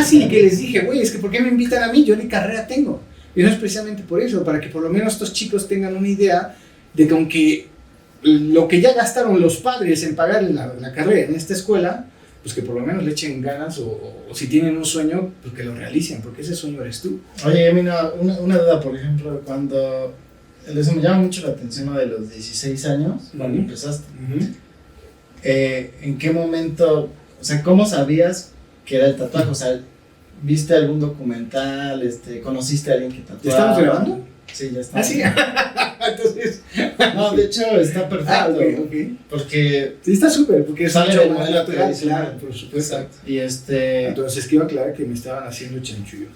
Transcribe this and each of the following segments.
sí, que les dije, güey, es que ¿por qué me invitan a mí? Yo ni carrera tengo. Y no es precisamente por eso, para que por lo menos estos chicos tengan una idea de que aunque lo que ya gastaron los padres en pagar la carrera en esta escuela, pues que por lo menos le echen ganas o si tienen un sueño, pues que lo realicen, porque ese sueño eres tú. Oye, mira, una duda, por ejemplo, cuando eso me llama mucho la atención lo de los 16 años, cuando empezaste. ¿En qué momento, o sea, cómo sabías que era el tatuaje? O sea, ¿viste algún documental? ¿Conociste a alguien que tatuaba? ¿Estamos grabando? Sí, ya está. Ah, sí. Entonces. No, de hecho está perfecto. Okay. Porque. Sí, está súper, porque es sale mucho de más manera natural, tradicional. claro, por supuesto. Exacto. Y Entonces, quiero aclarar que me estaban haciendo chanchullo.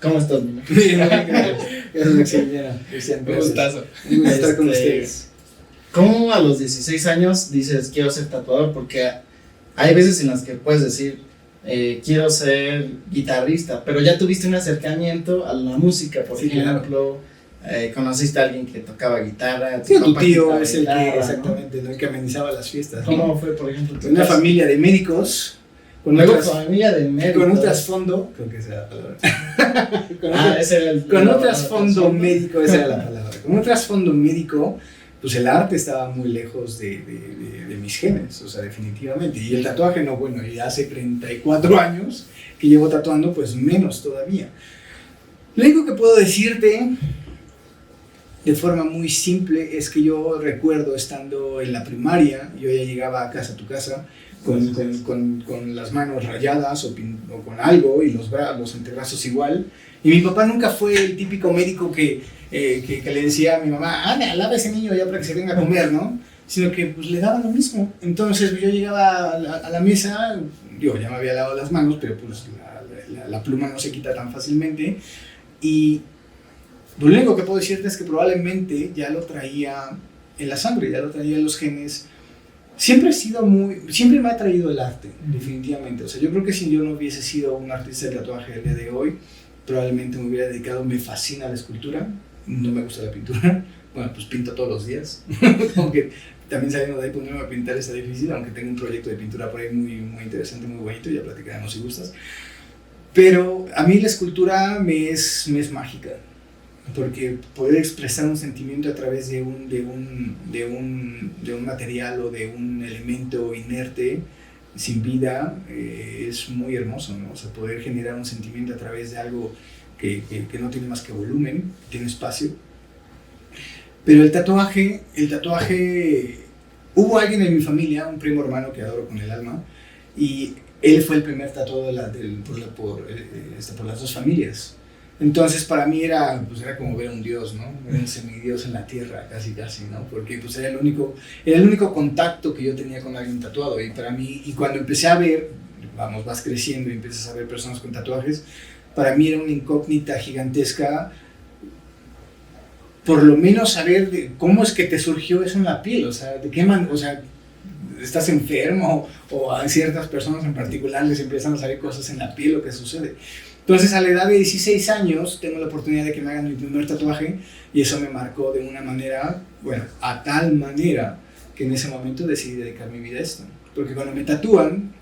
¿Cómo estás, Mina? Un gustazo. Un gusto estar con ustedes. ¿Cómo a los 16 años dices quiero ser tatuador? Porque hay veces en las que puedes decir quiero ser guitarrista, pero ya tuviste un acercamiento a la música, por ejemplo. Claro. Conociste a alguien que tocaba guitarra. Sí, tu tío es el que, exactamente, ¿no? El que amenizaba las fiestas. ¿Cómo fue, por ejemplo? Una familia de médicos. Con un trasfondo, creo que esa era la palabra. Ese era el. Con un trasfondo médico, esa era la palabra. Con un trasfondo médico, pues el arte estaba muy lejos de mis genes, o sea, definitivamente. Y el tatuaje, no, bueno, y hace 34 años que llevo tatuando, pues menos todavía. Lo único que puedo decirte de forma muy simple es que yo recuerdo estando en la primaria, yo ya llegaba a casa, a tu casa, con las manos rayadas o con algo y los antebrazos igual. Y mi papá nunca fue el típico médico que le decía a mi mamá, anda, lava ese niño ya para que se venga a comer, ¿no? Sino que pues le daba lo mismo. Entonces yo llegaba a la mesa, yo ya me había lavado las manos, pero pues la pluma no se quita tan fácilmente. Y lo único que puedo decirte es que probablemente ya lo traía en la sangre, ya lo traía en los genes. Siempre me ha atraído el arte, definitivamente. O sea, yo creo que si yo no hubiese sido un artista de tatuaje el día de hoy, probablemente me hubiera dedicado, me fascina la escultura, no me gusta la pintura. Bueno, pues pinto todos los días, aunque también saliendo de ahí ponerme a pintar está difícil, aunque tengo un proyecto de pintura por ahí muy, muy interesante, muy bonito, ya platicaremos si gustas. Pero a mí la escultura me es mágica, porque poder expresar un sentimiento a través de un material o de un elemento inerte, sin vida, es muy hermoso, ¿no? O sea, poder generar un sentimiento a través de algo que no tiene más que volumen, tiene espacio. Pero el tatuaje, hubo alguien en mi familia, un primo hermano que adoro con el alma, y él fue el primer tatuado por las dos familias. Entonces para mí era como ver a un dios, ¿no? Era un semidios en la tierra, casi, ¿no? Porque pues era el único contacto que yo tenía con alguien tatuado. Y para mí, y cuando empecé a ver, vas creciendo y empiezas a ver personas con tatuajes, para mí era una incógnita gigantesca, por lo menos saber de cómo es que te surgió eso en la piel, o sea, de qué manera, o sea, estás enfermo o a ciertas personas en particular les empiezan a salir cosas en la piel o qué sucede. Entonces a la edad de 16 años tengo la oportunidad de que me hagan mi primer tatuaje y eso me marcó de una manera, bueno, a tal manera que en ese momento decidí dedicar mi vida a esto. Porque cuando me tatúan...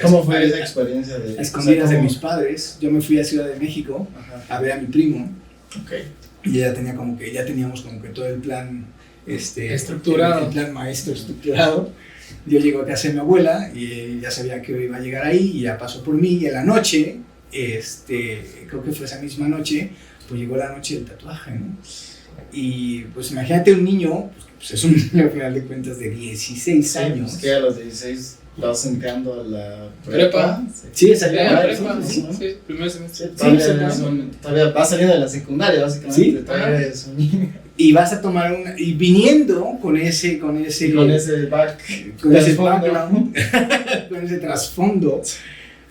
¿Cómo fue esa experiencia? A escondidas de mis padres, yo me fui a Ciudad de México a ver a mi primo. Okay. Y ya teníamos como que todo el plan estructurado. El plan maestro estructurado. Yo llego a casa de mi abuela y ya sabía que iba a llegar ahí y ya pasó por mí y en la noche, creo que fue esa misma noche, pues llegó la noche del tatuaje, ¿no? Y pues imagínate un niño, pues es un niño al final de cuentas de 16 años. Que a los 16 vas entrando a la prepa. Sí, esa era la prepa, sí, primer semestre. Todavía vas saliendo de la secundaria, básicamente. Sí, todavía es un niño. Y vas a tomar y viniendo con ese background, con ese trasfondo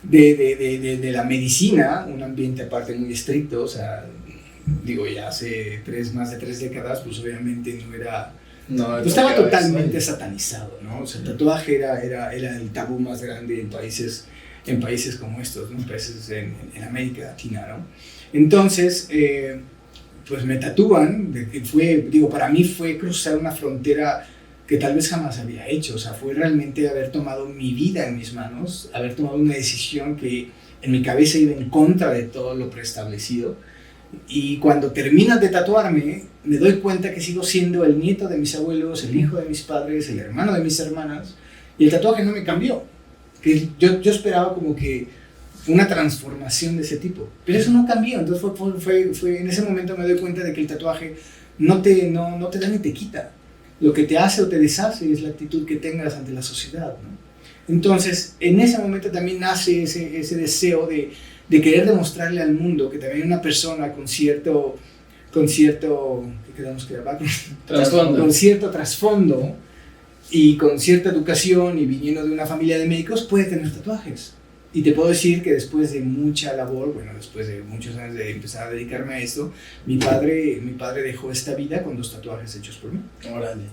de la medicina, un ambiente aparte muy estricto, o sea, digo, ya hace más de 3 décadas, pues obviamente no era... No, estaba totalmente satanizado, ¿no? O sea, el tatuaje era el tabú más grande en países como estos, ¿no? En países en América Latina, ¿no? Entonces, pues me tatúan, para mí fue cruzar una frontera que tal vez jamás había hecho. O sea, fue realmente haber tomado mi vida en mis manos, haber tomado una decisión que en mi cabeza iba en contra de todo lo preestablecido. Y cuando terminas de tatuarme, me doy cuenta que sigo siendo el nieto de mis abuelos, el hijo de mis padres, el hermano de mis hermanas, y el tatuaje no me cambió. Que yo esperaba como que una transformación de ese tipo, pero eso no cambió. Entonces fue en ese momento me doy cuenta de que el tatuaje no te da ni te quita. Lo que te hace o te deshace es la actitud que tengas ante la sociedad, ¿no? Entonces, en ese momento también nace ese deseo de querer demostrarle al mundo que también una persona con cierto ¿qué quedamos que era? Trasfondo. Con cierto trasfondo y con cierta educación y viniendo de una familia de médicos puede tener tatuajes. Y te puedo decir que después de mucha labor, bueno, después de muchos años de empezar a dedicarme a esto, mi padre dejó esta vida con 2 tatuajes hechos por mí. Órale.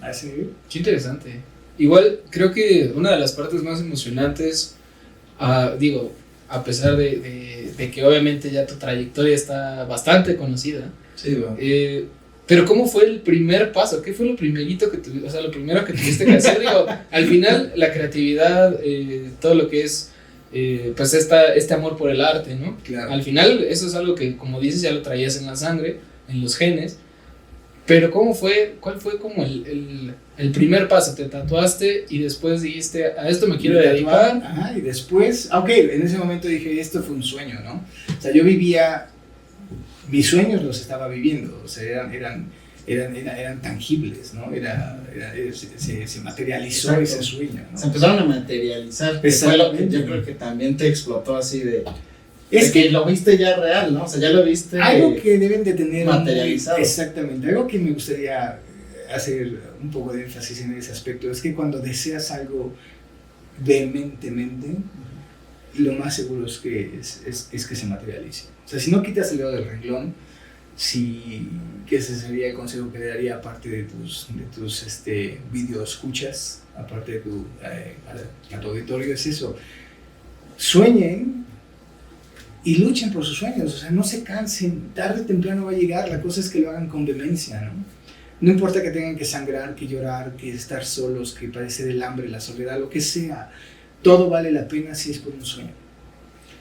A ese nivel. Qué interesante. Igual creo que una de las partes más emocionantes, digo, a pesar de que obviamente ya tu trayectoria está bastante conocida, Sí, bueno. pero ¿cómo fue el primer paso? ¿Qué fue lo primerito o sea, lo primero que tuviste que hacer? Digo, al final la creatividad, todo lo que es pues este amor por el arte, ¿no? Claro. Al final eso es algo que, como dices, ya lo traías en la sangre, en los genes. Pero ¿cuál fue como el primer paso? Te tatuaste y después dijiste, a esto me quiero dedicar. Ajá, y después, en ese momento dije, esto fue un sueño, ¿no? O sea, yo vivía, mis sueños los estaba viviendo, o sea, eran tangibles, ¿no? Se materializó. Exacto. Ese sueño, ¿no? Se empezaron a materializar, que fue lo que yo creo que también te explotó así de que lo viste ya real, ¿no? O sea, ya lo viste algo que deben de tener materializado. Exactamente, algo que me gustaría hacer un poco de énfasis en ese aspecto es que cuando deseas algo vehementemente, lo más seguro es que se materialice. O sea, si no quitas el dedo del renglón, que ese sería el consejo que le daría, aparte de tus video escuchas, aparte de a tu auditorio, es eso: sueñen y luchen por sus sueños. O sea, no se cansen, tarde o temprano va a llegar. La cosa es que lo hagan con vehemencia, ¿no? No importa que tengan que sangrar, que llorar, que estar solos, que padecer el hambre, la soledad, lo que sea, todo vale la pena si es por un sueño.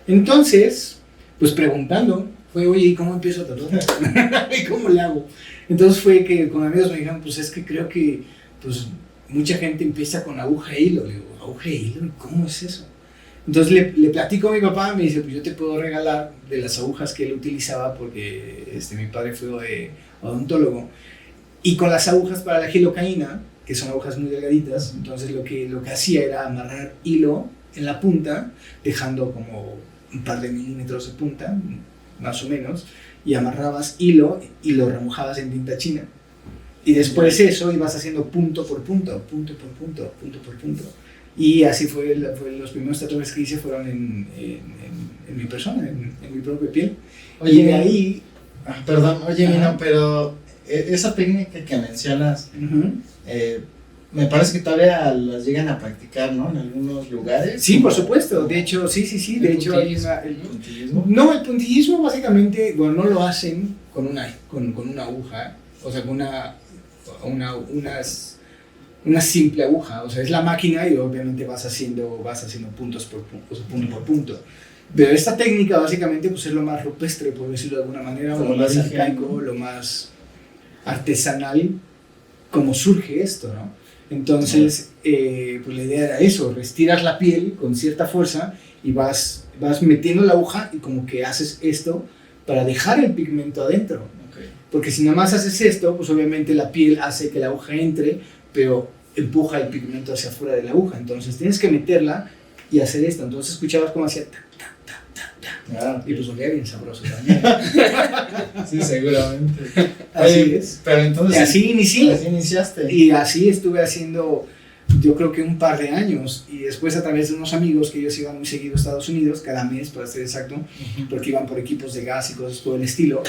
Entonces, pues preguntando, fue, oye, ¿y cómo empiezo a tatuar? ¿Y cómo le hago? Entonces fue que con amigos me dijeron, pues es que creo que pues mucha gente empieza con aguja e hilo. Le digo, ¿aguja e hilo? ¿Y cómo es eso? Entonces le platico a mi papá, me dice, pues yo te puedo regalar de las agujas que él utilizaba, porque mi padre fue odontólogo, y con las agujas para la gilocaína, que son agujas muy delgaditas. Entonces lo que hacía era amarrar hilo en la punta, dejando como un par de milímetros de punta, más o menos, y amarrabas hilo y lo remojabas en tinta china. Y después eso ibas haciendo punto por punto, punto por punto, punto por punto. Y así fue los primeros tatuajes que hice fueron en mi persona, en mi propia piel. Oye, y de ahí... Perdón, oye, Mino, pero esa técnica que mencionas, me parece que todavía las llegan a practicar, ¿no? En algunos lugares. Sí, por supuesto. De hecho, sí. De hecho, hay ¿El puntillismo? No, el puntillismo básicamente, bueno, no lo hacen con una aguja, o sea, con una simple aguja. O sea, es la máquina y obviamente vas haciendo puntos por punto, o sea, punto por punto. Pero esta técnica básicamente pues es lo más rupestre, por decirlo de alguna manera, o lo más arcaico, lo más artesanal, como surge esto, ¿no? Entonces, pues la idea era eso: restiras la piel con cierta fuerza y vas metiendo la aguja y como que haces esto para dejar el pigmento adentro. Okay. Porque si nada más haces esto, pues obviamente la piel hace que la aguja entre, pero empuja el pigmento hacia afuera de la aguja. Entonces tienes que meterla y hacer esto. Entonces escuchabas como hacía y pues olía bien sabroso también. Sí, seguramente. Así es. Pero entonces, y así inicié. Así iniciaste. Y así estuve haciendo, yo creo que un par de años. Y después, a través de unos amigos que ellos iban muy seguido a Estados Unidos, cada mes para ser exacto, porque iban por equipos de gas y cosas por el estilo,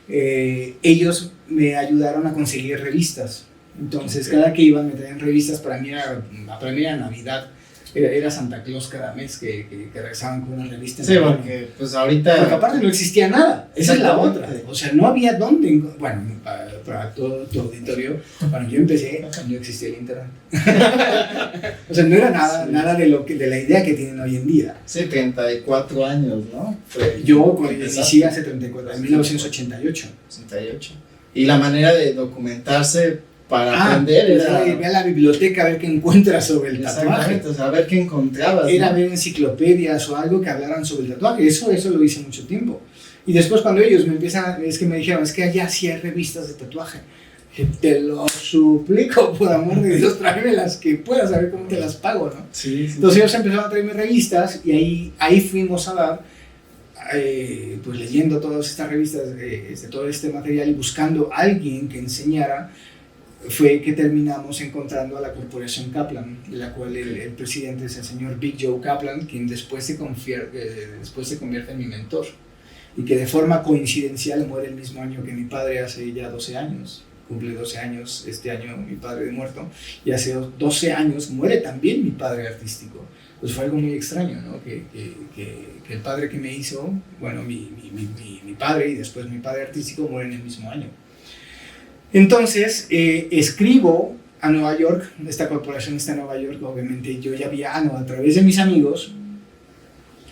ellos me ayudaron a conseguir revistas. Entonces, cada que iban me traían revistas. Para mí era Navidad. Era Santa Claus cada mes que regresaban con una revista. Sí, porque pues ahorita... Porque aparte no existía nada, esa es la otra. Exactamente. O sea, no había dónde. Bueno, para todo tu auditorio, cuando yo empecé, no existía el internet. O sea, no era nada de la idea que tienen hoy en día. Sí, 34 años, ¿no? Yo cuando inicié hace 34, en 1988. 68. Y la manera de documentarse para aprender era... Ve a la biblioteca a ver qué encuentras sobre el tatuaje. Exactamente, o sea, a ver qué encontrabas. Era ¿no? ver enciclopedias o algo que hablaran sobre el tatuaje. Eso lo hice mucho tiempo. Y después cuando ellos me dijeron, es que allá sí hay revistas de tatuaje. Dije, te lo suplico, por amor de Dios, tráeme las que puedas, a ver cómo te las pago, ¿no? Sí, sí. Entonces ellos empezaron a traerme revistas y ahí fuimos a dar, pues leyendo todas estas revistas, todo este material y buscando a alguien que enseñara, fue que terminamos encontrando a la corporación Kaplan, de la cual el presidente es el señor Big Joe Kaplan, quien después se convierte en mi mentor y que de forma coincidencial muere el mismo año que mi padre, hace ya 12 años. Cumple 12 años este año mi padre de muerto, y hace 12 años muere también mi padre artístico. Pues fue algo muy extraño, ¿no? Que el padre que me hizo, bueno, mi padre y después mi padre artístico mueren el mismo año. Entonces, escribo a Nueva York, esta corporación está en Nueva York, obviamente yo ya viajaba a través de mis amigos,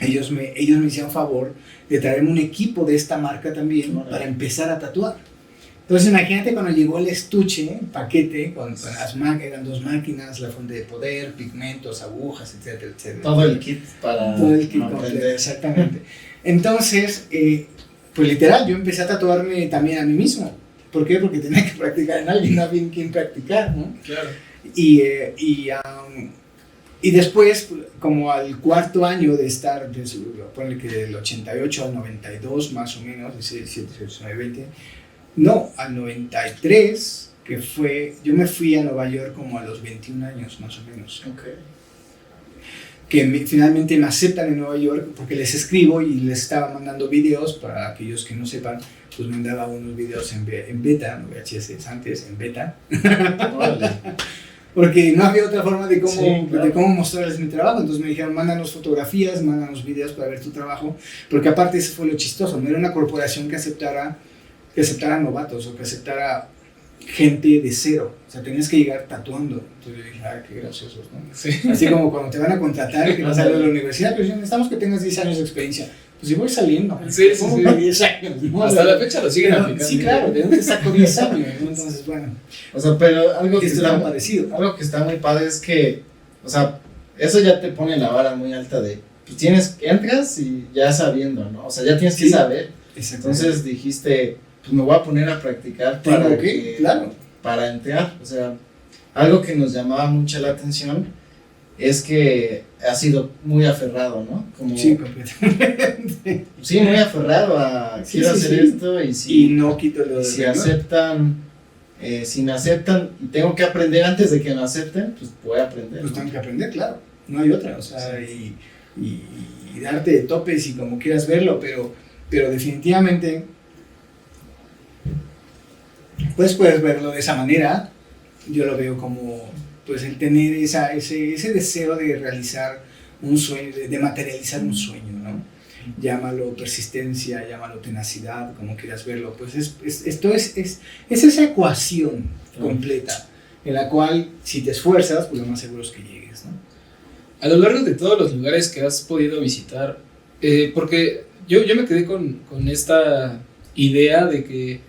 ellos me hicieron favor de traerme un equipo de esta marca también para empezar a tatuar. Entonces imagínate cuando llegó el estuche, paquete, con las eran 2 máquinas, la fuente de poder, pigmentos, agujas, etcétera, etcétera. Todo el kit para Todo el kit completo, exactamente. Entonces, pues literal, yo empecé a tatuarme también a mí mismo. ¿Por qué? Porque tenía que practicar en alguien, no había en quien practicar, ¿no? Claro. Y después, como al 4º año de estar, ponle que del 88 al 92 más o menos, 17, 18, 19, 20, no, al 93, que fue, yo me fui a Nueva York como a los 21 años más o menos. Okay. Que finalmente me aceptan en Nueva York porque les escribo y les estaba mandando videos, para aquellos que no sepan, pues mandaba unos videos en beta, no VHS antes, en beta. Porque no había otra forma de cómo mostrarles mi trabajo. Entonces me dijeron, mándanos fotografías, mándanos videos para ver tu trabajo, porque aparte eso fue lo chistoso, no era una corporación que aceptara novatos o que aceptara gente de cero, o sea, tenías que llegar tatuando. Entonces yo dije, qué graciosos, ¿no? Sí. Así como cuando te van a contratar, que vas a de la universidad, pero necesitamos que tengas 10 años de experiencia. Pues yo voy saliendo. Sí, ¿Cómo sí, que sí. 10 años? ¿No? Hasta la fecha lo siguen aplicando. Sí, claro, ¿de dónde saco 10 años? ¿No? Entonces, bueno. O sea, pero algo que está parecido. Algo que está muy padre es que, o sea, eso ya te pone la vara muy alta de, pues entras y ya sabiendo, ¿no? O sea, ya tienes que saber. Entonces dijiste, pues me voy a poner a practicar para entrar. O sea, algo que nos llamaba mucho la atención es que has sido muy aferrado, ¿no? Como, sí, completamente. Sí, muy aferrado a quiero hacer esto y no quito lo de si aceptan, si me aceptan y tengo que aprender antes de que me acepten, pues voy a aprender. Pues tengo que aprender, claro, no hay otra, o sea, y darte de topes y como quieras verlo, pero definitivamente pues puedes verlo de esa manera. Yo lo veo como pues el tener ese deseo de realizar un sueño, de materializar un sueño, ¿no? Llámalo persistencia, llámalo tenacidad, como quieras verlo, pues esto es esa ecuación completa en la cual si te esfuerzas, pues lo más seguro es que llegues, ¿no? A lo largo de todos los lugares que has podido visitar, porque yo me quedé con esta idea de que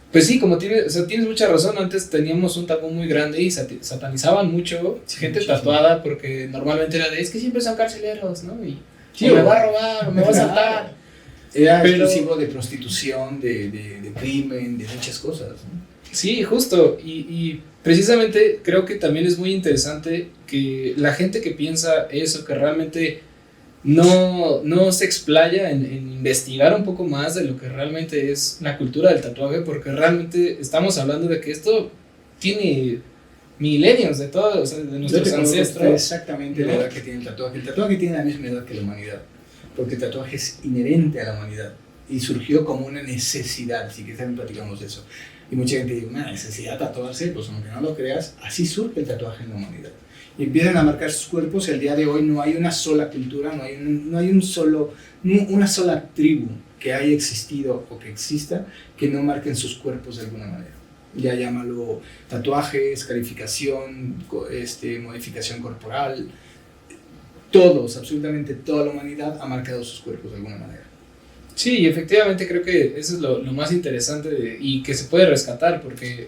pues sí, como tienes mucha razón, antes teníamos un tabú muy grande y satanizaban mucho gente tatuada porque normalmente era es que siempre son carceleros, ¿no? Y me va a robar, me va a asaltar. Era exclusivo de prostitución, de crimen, de muchas cosas, ¿no? Sí, justo, y precisamente creo que también es muy interesante que la gente que piensa eso, que realmente no se explaya en investigar un poco más de lo que realmente es la cultura del tatuaje, porque realmente estamos hablando de que esto tiene milenios de todo, o sea, de nuestros ancestros. Exactamente, ¿no? La edad que tiene el tatuaje. El tatuaje tiene la misma edad que la humanidad, porque el tatuaje es inherente a la humanidad y surgió como una necesidad, si que también platicamos de eso. Y mucha gente dice, una necesidad de tatuarse, pues aunque no lo creas, así surge el tatuaje en la humanidad. y empiezan a marcar sus cuerpos. El día de hoy no hay una sola cultura, no hay una sola tribu que haya existido o que exista que no marquen sus cuerpos de alguna manera. Ya llámalo tatuajes, calificación, modificación corporal. Todos, absolutamente toda la humanidad ha marcado sus cuerpos de alguna manera. Sí, y efectivamente creo que eso es lo más interesante y que se puede rescatar, porque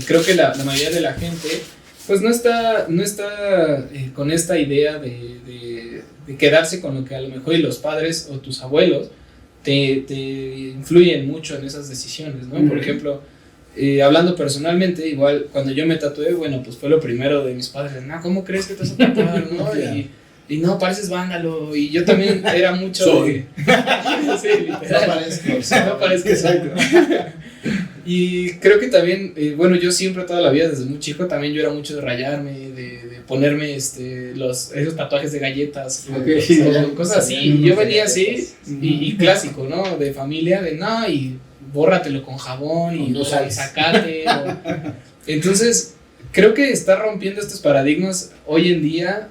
creo que la mayoría de la gente pues no está con esta idea de quedarse con lo que a lo mejor los padres o tus abuelos te influyen mucho en esas decisiones, ¿no? Por ejemplo, hablando personalmente, igual cuando yo me tatué, bueno, pues fue lo primero de mis padres, no, ¿cómo crees que te vas a tatuar, no? Y no, pareces vándalo, y yo también era mucho Soy. Sí, literal. No parezco, exacto. Y creo que también, bueno, yo siempre toda la vida, desde muy chico, también yo era mucho de rayarme, de ponerme esos tatuajes de galletas, o cosas así, y yo venía así, y clásico, ¿no? De familia, de no, y bórratelo con jabón, y sacate, entonces creo que está rompiendo estos paradigmas hoy en día,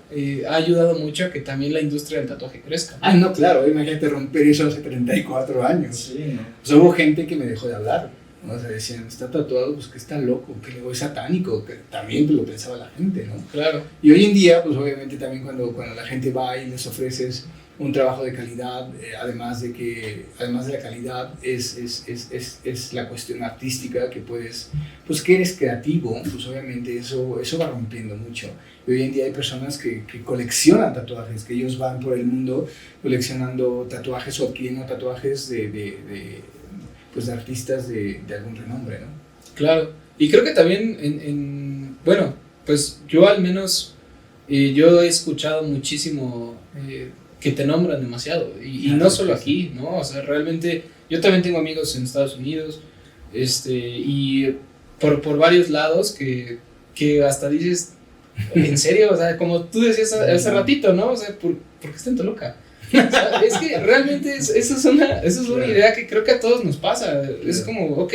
ha ayudado mucho a que también la industria del tatuaje crezca. Ah, no, claro, imagínate romper eso hace 34 años. Sí, ¿no? O sea, hubo gente que me dejó de hablar, ¿no? O sea, decían, está tatuado, pues que está loco, que luego es satánico, que también pues, lo pensaba la gente, ¿no? Claro. Y hoy en día, pues obviamente también cuando la gente va y les ofreces un trabajo de calidad, además de la calidad, es la cuestión artística que puedes, pues que eres creativo, pues obviamente eso va rompiendo mucho. Y hoy en día hay personas que coleccionan tatuajes, que ellos van por el mundo coleccionando tatuajes o adquiriendo tatuajes de artistas de algún renombre, ¿no? Claro, y creo que también bueno, pues yo al menos, yo he escuchado muchísimo que te nombran demasiado, y no solo aquí, ¿no? O sea, realmente, yo también tengo amigos en Estados Unidos, y por varios lados que hasta dices, ¿en serio? O sea, como tú decías hace ratito, ¿no? O sea, ¿por qué está en Toluca? O sea, es que realmente eso es una idea que creo que a todos nos pasa. Es como, ok,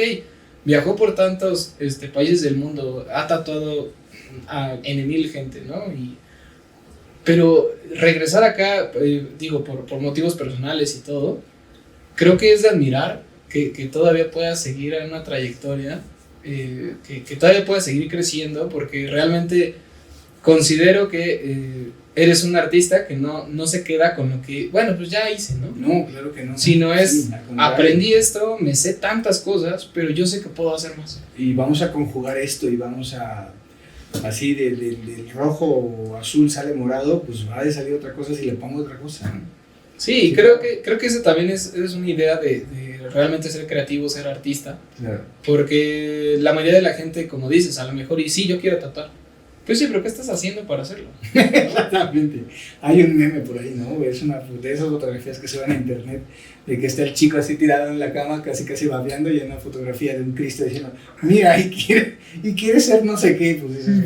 viajó por tantos países del mundo, ha tatuado a N,000 gente, ¿no? Pero regresar acá, digo, por motivos personales y todo, creo que es de admirar que todavía pueda seguir en una trayectoria, que todavía pueda seguir creciendo, porque realmente considero que eres un artista que no se queda con lo que, bueno, pues ya hice, ¿no? No, claro que no. Sino aprendí esto, me sé tantas cosas, pero yo sé que puedo hacer más. Y vamos a conjugar esto y vamos a, así del rojo o azul sale morado, pues va a salir otra cosa si le pongo otra cosa, ¿no? Sí, creo que eso también es una idea de realmente ser creativo, ser artista. Claro. Porque la mayoría de la gente, como dices, a lo mejor, y sí, yo quiero tatuar. Pues sí, pero ¿qué estás haciendo para hacerlo? Exactamente. Hay un meme por ahí, ¿no? Es una de esas fotografías que se van a internet, de que está el chico así tirado en la cama, casi babeando, y hay una fotografía de un Cristo diciendo, mira, y quiere ser no sé qué, pues dices,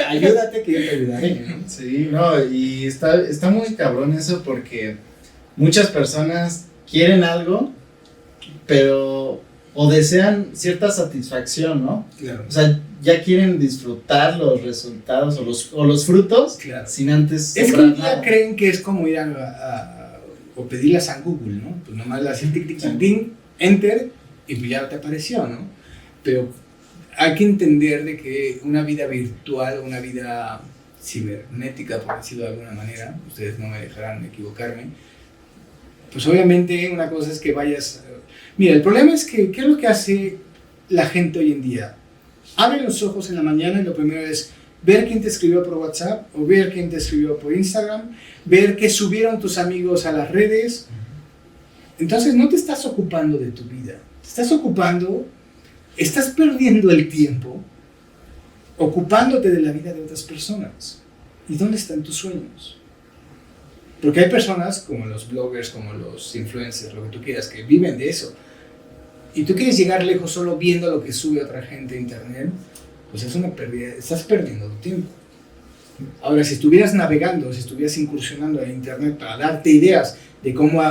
ayúdate que yo te ayudaré, ¿no? Sí, no, y está muy cabrón eso, porque muchas personas quieren algo, pero o desean cierta satisfacción, ¿no? Claro. O sea, ya quieren disfrutar los resultados o los frutos, claro, sin antes. Es que un día creen que es como ir o pedirlas a Google, ¿no? Pues nomás le hacen tic, tic, tic, tic, enter, y pues ya te apareció, ¿no? Pero hay que entender de que una vida virtual, una vida cibernética, por decirlo de alguna manera, ustedes no me dejarán equivocarme, pues obviamente una cosa es que vayas... Mira, el problema es que, ¿qué es lo que hace la gente hoy en día? Abre los ojos en la mañana y lo primero es ver quién te escribió por WhatsApp o ver quién te escribió por Instagram, ver qué subieron tus amigos a las redes. Entonces no te estás ocupando de tu vida, estás perdiendo el tiempo ocupándote de la vida de otras personas. ¿Y dónde están tus sueños? Porque hay personas como los bloggers, como los influencers, lo que tú quieras, que viven de eso. Y tú quieres llegar lejos solo viendo lo que sube otra gente a internet, pues es una pérdida, estás perdiendo tu tiempo. Ahora, si estuvieras navegando, si estuvieras incursionando en internet para darte ideas de cómo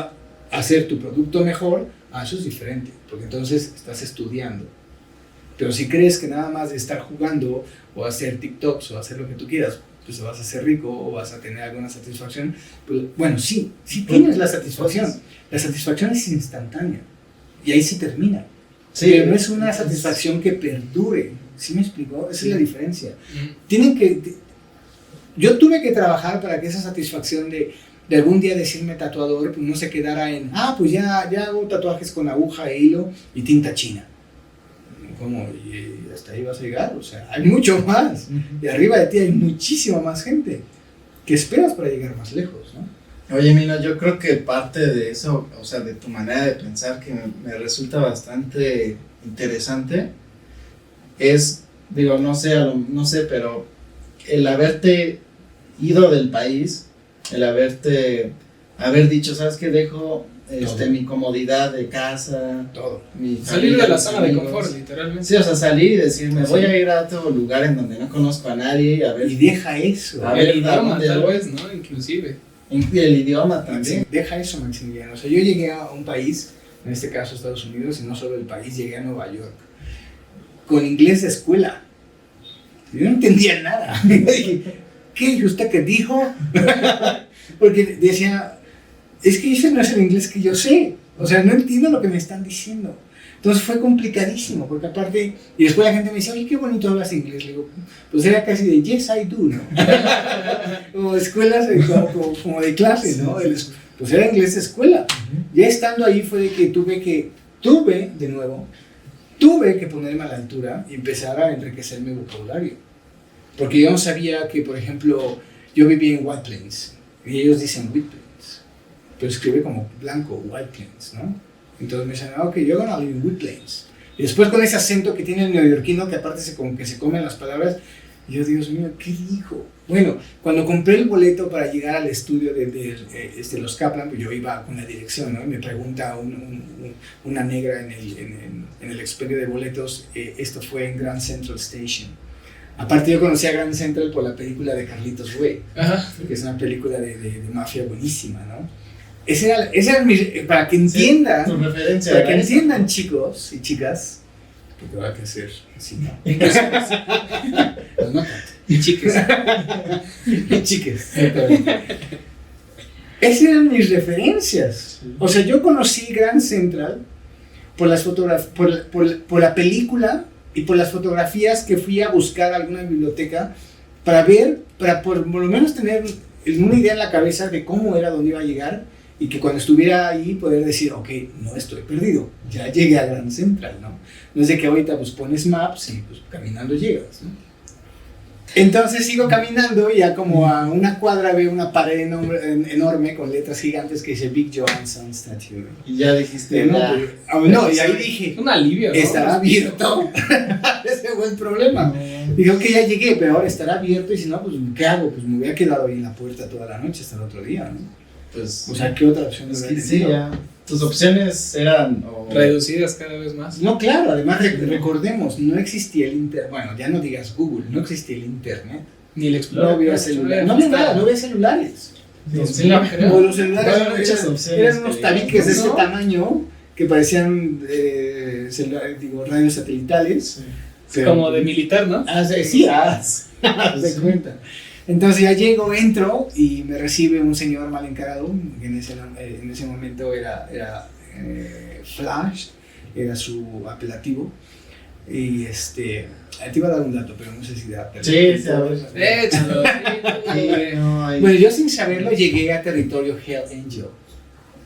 hacer tu producto mejor, eso es diferente, porque entonces estás estudiando. Pero si crees que nada más de estar jugando o hacer TikToks o hacer lo que tú quieras pues vas a ser rico o vas a tener alguna satisfacción. Pues, bueno, sí tienes la satisfacción. La satisfacción es instantánea y ahí sí termina. Sí, pero no es una satisfacción que perdure. ¿Sí me explicó? Esa es la diferencia. Yo tuve que trabajar para que esa satisfacción de algún día decirme tatuador, pues no se quedara en, pues ya hago tatuajes con aguja e hilo y tinta china. ¿Cómo? Y hasta ahí vas a llegar, o sea, hay mucho más. Y arriba de ti hay muchísima más gente. ¿Qué esperas para llegar más lejos, no? Oye, Mino, yo creo que parte de eso, o sea, de tu manera de pensar que me resulta bastante interesante, es, digo, no sé, pero el haberte ido del país, el haber dicho, ¿sabes qué? Dejo mi comodidad de casa, todo. Salir de la zona de confort, literalmente. Sí, o sea, salir y decir, me voy a ir a otro lugar en donde no conozco a nadie, a ver. Y deja eso. A ver, el idioma, tal vez, ¿no? Inclusive. El idioma también. Deja eso, Maximiliano. O sea, yo llegué a un país, en este caso Estados Unidos, y no solo el país, llegué a Nueva York, con inglés de escuela. Yo no entendía nada. Dije, ¿qué? ¿Usted qué dijo? Porque decía, es que ese no es el inglés que yo sé. O sea, no entiendo lo que me están diciendo. Entonces fue complicadísimo, porque aparte, y después la gente me decía, oye, qué bonito hablas inglés. Le digo, pues era casi de yes, I do, ¿no? Como escuelas, como de clase, ¿no? Pues era inglés de escuela. Ya estando ahí fue de que tuve que ponerme a la altura y empezar a enriquecer mi vocabulario. Porque yo no sabía que, por ejemplo, yo vivía en White Plains, y ellos dicen White Plains, pero escribe como blanco, White Plains, ¿no? Entonces me dicen, ok, you're gonna live in White Plains. Y después con ese acento que tiene el neoyorquino, que aparte como que se comen las palabras, y yo, Dios mío, ¿qué dijo? Bueno, cuando compré el boleto para llegar al estudio de los Kaplan, pues yo iba con la dirección, ¿no? Y me pregunta una negra en el expendio de boletos, esto fue en Grand Central Station. Aparte yo conocí a Grand Central por la película de Carlitos Way, que es una película de mafia buenísima, ¿no? Esa era para que entiendan, tu referencia, para que entiendan, chicos y chicas, porque va a crecer así, ¿no? Pues no tanto. Y chiques. Y chiques. Esas eran mis referencias. O sea, yo conocí Grand Central por la película y por las fotografías que fui a buscar a alguna biblioteca para por lo menos tener una idea en la cabeza de cómo era, dónde iba a llegar, y que cuando estuviera ahí poder decir, ok, no estoy perdido, ya llegué a Grand Central, ¿no? No es de que ahorita pues pones maps y pues caminando llegas, ¿no? Entonces sigo caminando y ya como a una cuadra veo una pared enorme con letras gigantes que dice Big Johansson Statue. Y ya dijiste, y ahí dije, un alivio, ¿no? Estará abierto. Ese fue el problema. Dije, ok, ya llegué, pero ahora estará abierto, y si no, pues ¿qué hago? Pues me hubiera quedado ahí en la puerta toda la noche hasta el otro día, ¿no? Pues, o sea, ¿qué otra opción? Es que sí, ya. Tus opciones eran reducidas cada vez más. No, claro, además recordemos, no existía el internet. Bueno, ya no digas Google, no existía el internet. Ni el Explorer. No había celulares. No había nada, no había celulares. Sí, no, o los celulares eran unos que tabiques de ese tamaño que parecían radios satelitales. Sí. Como de militar, ¿no? Sí, te cuenta. Entonces ya llego, entro y me recibe un señor mal encarado, que en ese momento era Flash, era su apelativo. Y te iba a dar un dato, pero no sé si da. Sí, sabes. Échalo. Bueno, yo sin saberlo llegué a territorio Hell Angel.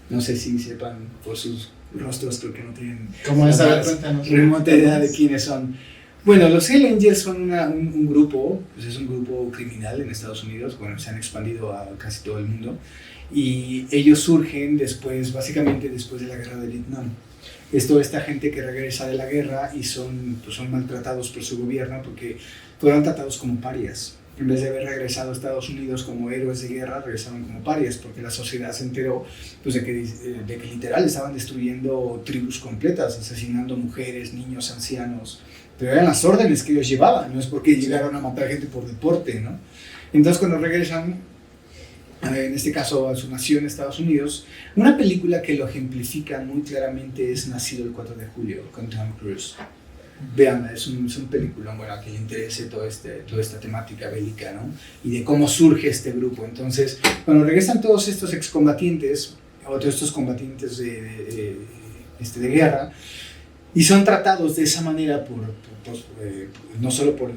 No sé si sepan por sus rostros, creo que no tienen ¿Cómo es? A ver, cuéntanos. Remota idea de quiénes son. Bueno, los Hell Angels son un grupo, pues es un grupo criminal en Estados Unidos, bueno, se han expandido a casi todo el mundo, y ellos surgen básicamente después de la guerra de Vietnam. Es toda esta gente que regresa de la guerra y son maltratados por su gobierno porque fueron tratados como parias. En vez de haber regresado a Estados Unidos como héroes de guerra, regresaron como parias, porque la sociedad se enteró pues, de que literal estaban destruyendo tribus completas, asesinando mujeres, niños, ancianos. Pero eran las órdenes que ellos llevaban, no es porque llegaron a matar gente por deporte, ¿no? Entonces cuando regresan, en este caso a su nación, Estados Unidos, una película que lo ejemplifica muy claramente es Nacido el 4 de julio, con Tom Cruise. Veanla, es un película, bueno, a que le interese toda esta temática bélica, ¿no? Y de cómo surge este grupo. Entonces, cuando regresan todos estos excombatientes, o todos estos combatientes de guerra, y son tratados de esa manera no solo por el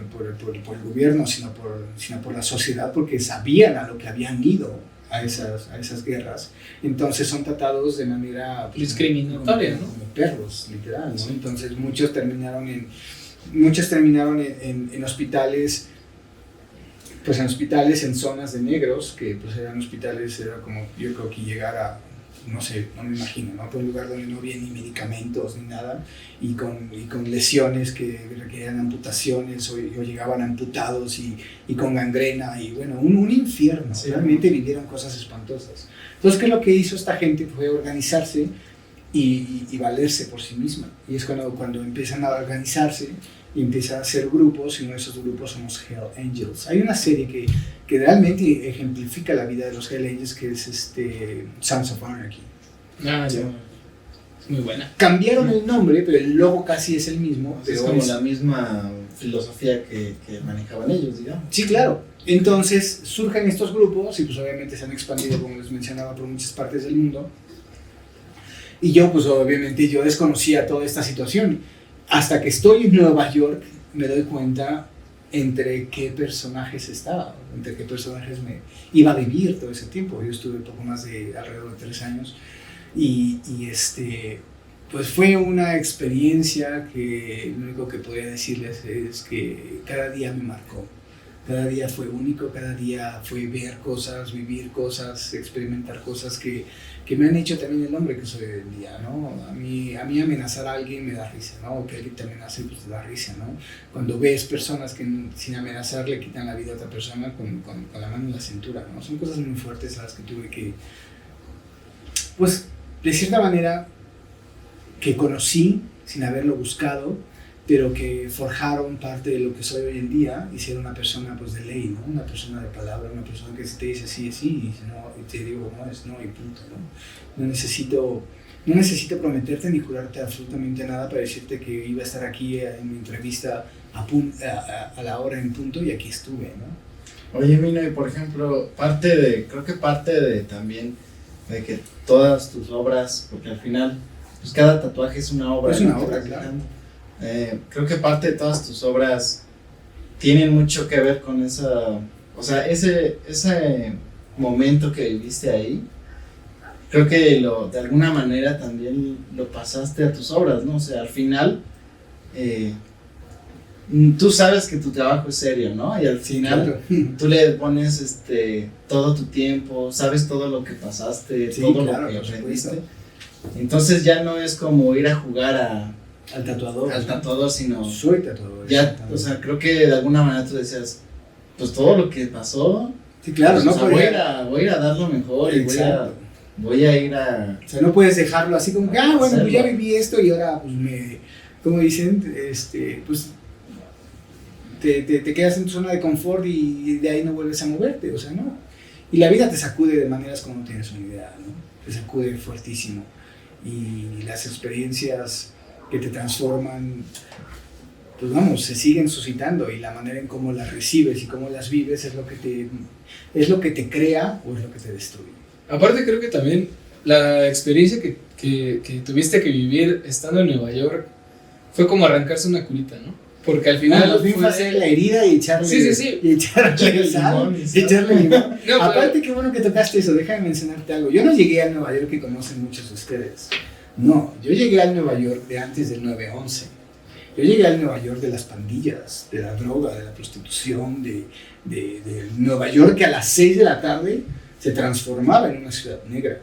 gobierno, sino por la sociedad, porque sabían a lo que habían ido a esas guerras. Entonces son tratados de manera discriminatoria, ¿no? Como perros, literal, ¿no? Sí. Entonces muchos terminaron en hospitales, pues en zonas de negros, que pues eran hospitales, era como, yo creo que llegar a, no sé, no me imagino, ¿no? Por un lugar donde no había ni medicamentos ni nada, y con lesiones que requerían amputaciones o llegaban amputados y con gangrena, y bueno, un infierno. Sí. Realmente vivieron cosas espantosas. Entonces, ¿qué es lo que hizo esta gente? Fue organizarse y valerse por sí misma. Y es cuando empiezan a organizarse y empiezan a hacer grupos, y uno de esos grupos son los Hell Angels. Hay una serie que realmente ejemplifica la vida de los Hell Angels, que es Sons of Anarchy. Ah, sí. Es muy buena. Cambiaron el nombre, pero el logo casi es el mismo. Es como la misma filosofía que manejaban ellos, digamos. Sí, claro. Entonces surgen estos grupos y pues obviamente se han expandido, como les mencionaba, por muchas partes del mundo. Y yo pues obviamente yo desconocía toda esta situación. Hasta que estoy en Nueva York me doy cuenta entre qué personajes estaba, entre qué personajes me iba a vivir todo ese tiempo. Yo estuve poco más de alrededor de 3 años y pues fue una experiencia que lo único que podría decirles es que cada día me marcó. Cada día fue único, cada día fue ver cosas, vivir cosas, experimentar cosas que me han hecho también el hombre que soy hoy en día, ¿no? A mí amenazar a alguien me da risa, ¿no? O que alguien te amenace, pues te da risa, ¿no? Cuando ves personas que sin amenazar le quitan la vida a otra persona con la mano en la cintura, ¿no? Son cosas muy fuertes a las que tuve que, pues, de cierta manera, que conocí sin haberlo buscado, pero que forjaron parte de lo que soy hoy en día y ser una persona pues de ley, ¿no? Una persona de palabra, una persona que si te dice sí es sí, y no, y te digo no es no y punto, ¿no? No necesito prometerte ni jurarte absolutamente nada para decirte que iba a estar aquí en mi entrevista a la hora en punto, y aquí estuve, ¿no? Oye, Mino, y por ejemplo, creo que parte de también de que todas tus obras, porque al final pues cada tatuaje es una obra. Es una obra, claro. Creo que parte de todas tus obras tienen mucho que ver con esa, o sea, ese momento que viviste ahí. Creo que de alguna manera también lo pasaste a tus obras, ¿no? O sea, al final tú sabes que tu trabajo es serio, ¿no? Y al final tú le pones todo tu tiempo, sabes todo lo que pasaste, sí, todo claro, lo que aprendiste. Entonces ya no es como ir a jugar al tatuador, sino soy tatuador. Ya, o sea, creo que de alguna manera tú decías, pues todo lo que pasó, sí, claro, pues, no o sea, voy a ir a dar lo mejor. Exacto. Y voy a ir a... O sea, no puedes dejarlo así como que, bueno, pues ya viví esto y ahora pues como dicen, pues te quedas en tu zona de confort y de ahí no vuelves a moverte, o sea, no. Y la vida te sacude de maneras como no tienes una idea, ¿no? Te sacude fuertísimo. Y las experiencias que te transforman, pues vamos, se siguen suscitando, y la manera en cómo las recibes y cómo las vives es lo que te crea o es lo que te destruye. Aparte creo que también la experiencia que tuviste que vivir estando en Nueva York fue como arrancarse una curita, ¿no? Porque al final fue hacer la herida y echarle sí. Y echarle sal, echarle limón. No, aparte, qué bueno que tocaste eso, déjame mencionarte algo. Yo no llegué a Nueva York que conocen muchos de ustedes. No, yo llegué al Nueva York de antes del 9/11. Yo llegué al Nueva York de las pandillas, de la droga, de la prostitución, de Nueva York que a las 6 de la tarde se transformaba en una ciudad negra.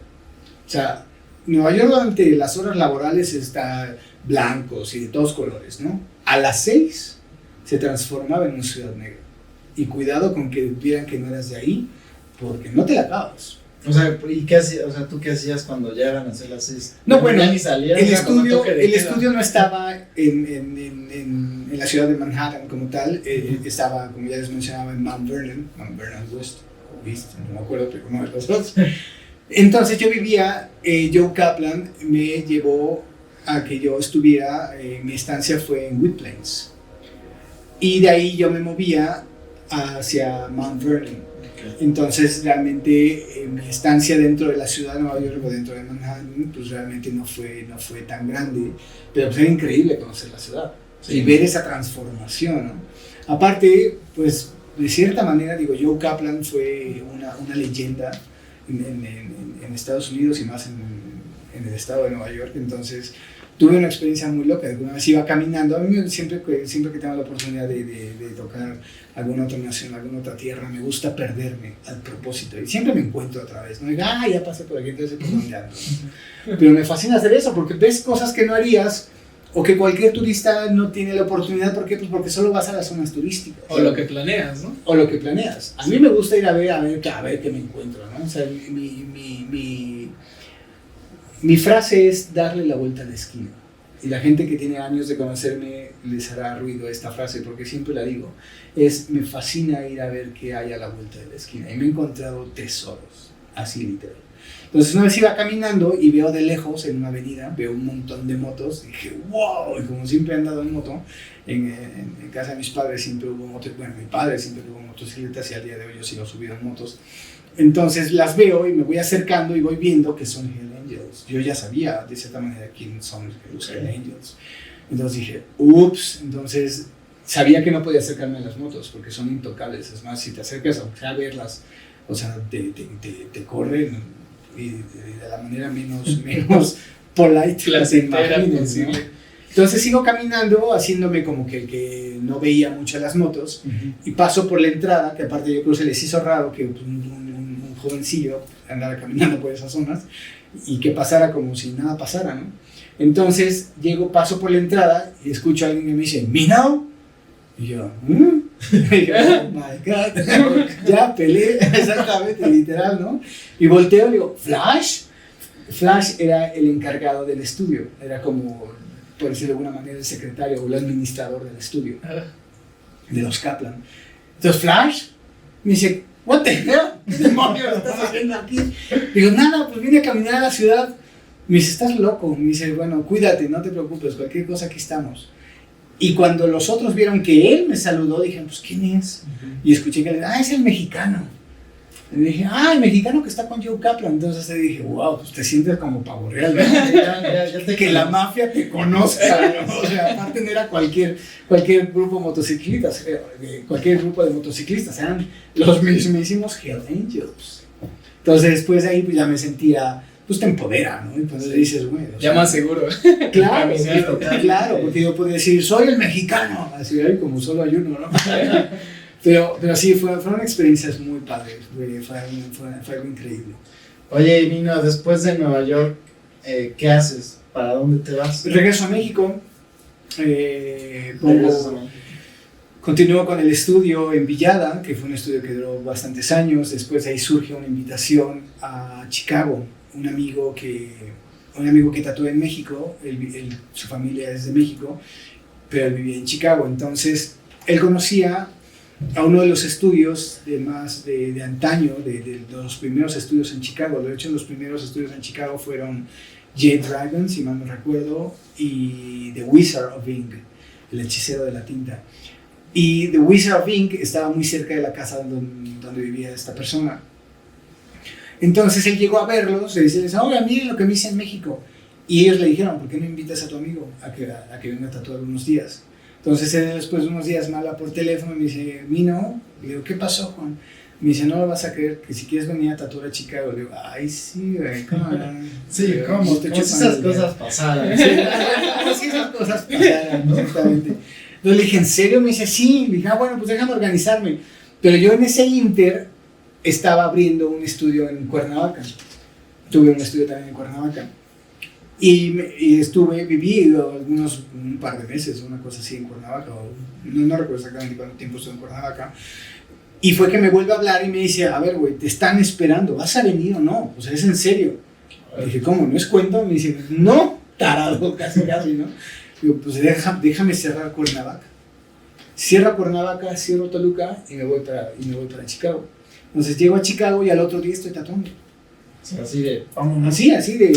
O sea, Nueva York durante las horas laborales está blancos y de todos colores, ¿no? A las 6 se transformaba en una ciudad negra. Y cuidado con que vieran que no eras de ahí, porque no te la acabas. O sea, ¿y qué hacías? O sea, ¿tú qué hacías cuando llegaban a ser las 6? No, bueno, ni salías, el estudio no estaba en la ciudad de Manhattan como tal, estaba, como ya les mencionaba, en Mount Vernon West, no me acuerdo, pero uno de los dos. Entonces yo vivía, Joe Kaplan me llevó a que yo estuviera, mi estancia fue en Whitplains. Y de ahí yo me movía hacia Mount Vernon. Entonces realmente mi estancia dentro de la ciudad de Nueva York o dentro de Manhattan pues realmente no fue tan grande, pero pues era increíble conocer la ciudad y ver esa transformación, ¿no? Aparte pues de cierta manera digo, Joe Kaplan fue una leyenda en Estados Unidos y más en el estado de Nueva York. Entonces tuve una experiencia muy loca. Una vez iba caminando, a mí siempre que tengo la oportunidad de tocar alguna otra nación, alguna otra tierra, me gusta perderme al propósito y siempre me encuentro otra vez, no digo, ya pasé por aquí, entonces por dónde ando. Pero me fascina hacer eso porque ves cosas que no harías o que cualquier turista no tiene la oportunidad. ¿Por qué? Pues porque solo vas a las zonas turísticas. O lo que planeas, ¿no? O lo que planeas. A mí me gusta ir a ver qué me encuentro, ¿no? O sea, mi frase es darle la vuelta a la esquina. Y la gente que tiene años de conocerme les hará ruido esta frase porque siempre la digo. Me fascina ir a ver qué hay a la vuelta de la esquina. Y me he encontrado tesoros, así literal. Entonces una vez iba caminando y veo de lejos en una avenida, veo un montón de motos, y dije, wow, y como siempre he andado en moto, en casa de mis padres siempre hubo motos, bueno, mi padre siempre tuvo motocicletas y al día de hoy yo sigo subido en motos. Entonces las veo y me voy acercando y voy viendo que son Hell Angels. Yo ya sabía de cierta manera quién son los Hell Angels. Entonces dije, ups, entonces sabía que no podía acercarme a las motos porque son intocables. Es más, si te acercas a verlas, o sea, te corren y de la manera menos polite que te imagines, ¿no? Entonces sigo caminando haciéndome como que no veía mucho las motos y paso por la entrada, que aparte yo creo que se les hizo raro que un jovencillo andara caminando por esas zonas y que pasara como si nada pasara, ¿no? Entonces paso por la entrada y escucho a alguien que me dice, ¿Mino? Y yo, Y yo, oh my God, ya peleé, exactamente, literal, ¿no? Y volteo y digo, ¿Flash? Flash era el encargado del estudio, era como, por decirlo de alguna manera, el secretario o el administrador del estudio, de los Kaplan. Entonces Flash me dice, what the hell, ¿qué demonios estás haciendo aquí? Digo, nada, pues vine a caminar a la ciudad. Me dice, estás loco. Me dice, bueno, cuídate, no te preocupes, cualquier cosa aquí estamos. Y cuando los otros vieron que él me saludó, dijeron, pues, ¿quién es? Y escuché que le dije, es el mexicano. Y dije, el mexicano que está con Joe Kaplan. Entonces le dije, wow, pues te sientes como pavo real, ¿no? Que la mafia te conozca, ¿no? O sea, aparte no era cualquier grupo de motociclistas, cualquier grupo de motociclistas, eran los mismísimos Hell Angels. Entonces después de ahí pues ya me sentía, pues te empodera, ¿no? Entonces le dices, güey. Ya más seguro. Claro, claro, porque yo podía decir, soy el mexicano, así como solo hay uno, ¿no? Pero sí, fueron experiencias muy padres, fue algo increíble. Oye, Mino, después de Nueva York, ¿qué haces? ¿Para dónde te vas? Regreso a México, continúo con el estudio en Villada, que fue un estudio que duró bastantes años. Después de ahí surge una invitación a Chicago. Un amigo que tatuó en México, su familia es de México, pero él vivía en Chicago. Entonces, él conocía a uno de los estudios de antaño, de los primeros estudios en Chicago. De hecho, los primeros estudios en Chicago fueron Jade Dragon, si mal no recuerdo, y The Wizard of Ink, el hechicero de la tinta. Y The Wizard of Ink estaba muy cerca de la casa donde vivía esta persona. Entonces él llegó a verlos y les dice, oiga, miren lo que me hice en México. Y ellos le dijeron, ¿por qué no invitas a tu amigo a que venga a tatuar unos días? Entonces él después de unos días me habla por teléfono y me dice, Mino, le digo, ¿qué pasó, Juan? Me dice, no lo vas a creer, que si quieres venir a tatuar a Chicago. Le digo, ay, sí, güey, ¿cómo? Sí, ¿cómo? Como si esas cosas pasaran. Sí, como si esas cosas pasaran, exactamente. Entonces le dije, ¿en serio? Me dice, sí. Le dije, bueno, pues déjame organizarme. Pero yo en ese inter estaba abriendo un estudio en Cuernavaca. Tuve un estudio también en Cuernavaca. Y viví un par de meses, una cosa así en Cuernavaca. No recuerdo exactamente cuánto tiempo estuve en Cuernavaca. Y fue que me vuelve a hablar y me dice, a ver, güey, te están esperando, ¿vas a venir o no? O sea, es en serio. Le dije, ¿cómo? ¿No es cuento? Me dice, no, tarado, casi, ¿no? Digo, pues déjame cerrar Cuernavaca. Cierro Cuernavaca, cierro Toluca y me voy para Chicago. Entonces llego a Chicago y al otro día estoy tatuando. O sea, así de, Así de,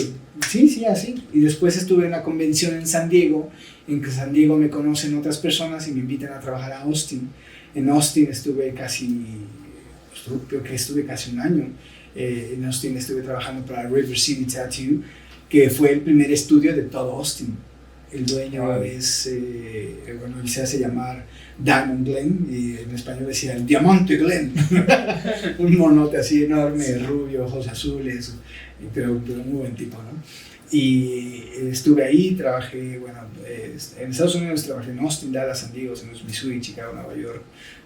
sí, así. Y después estuve en una convención en San Diego, en que San Diego me conocen otras personas y me invitan a trabajar a Austin. En Austin estuve creo que estuve casi un año. En Austin estuve trabajando para River City Tattoo, que fue el primer estudio de todo Austin. El dueño es, bueno, él se hace llamar Diamond Glenn, y en español decía el Diamante Glenn. Un monote así enorme, rubio, ojos azules, pero muy buen tipo, ¿no? Y estuve ahí, trabajé, bueno, en Estados Unidos trabajé en Austin, Dallas, San Diego, San Luis, Missouri, Chicago, Nueva York,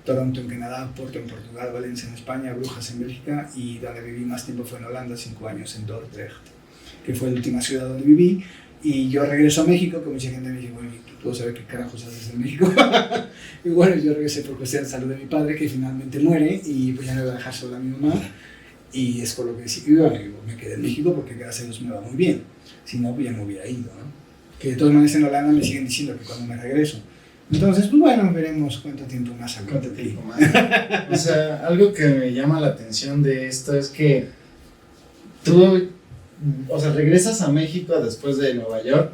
Toronto en Canadá, Porto en Portugal, Valencia en España, Brujas en Bélgica, y donde viví más tiempo fue en Holanda, 5 años, en Dordrecht, que fue la última ciudad donde viví. Y yo regreso a México, que mucha gente me dice, bueno, ¿puedo saber qué carajos haces en México? Y bueno, yo regresé por cuestión de salud de mi padre, que finalmente muere, y pues ya no iba a dejar sola a mi mamá, y es por lo que decidí, bueno, me quedé en México porque gracias a Dios me va muy bien, si no, pues ya me hubiera ido, ¿no? Que de todas maneras en Holanda me siguen diciendo que cuando me regreso. Entonces, pues bueno, veremos cuánto tiempo más aguanto. ¿cuánto tiempo más? O sea, algo que me llama la atención de esto es que tú, o sea, regresas a México después de Nueva York,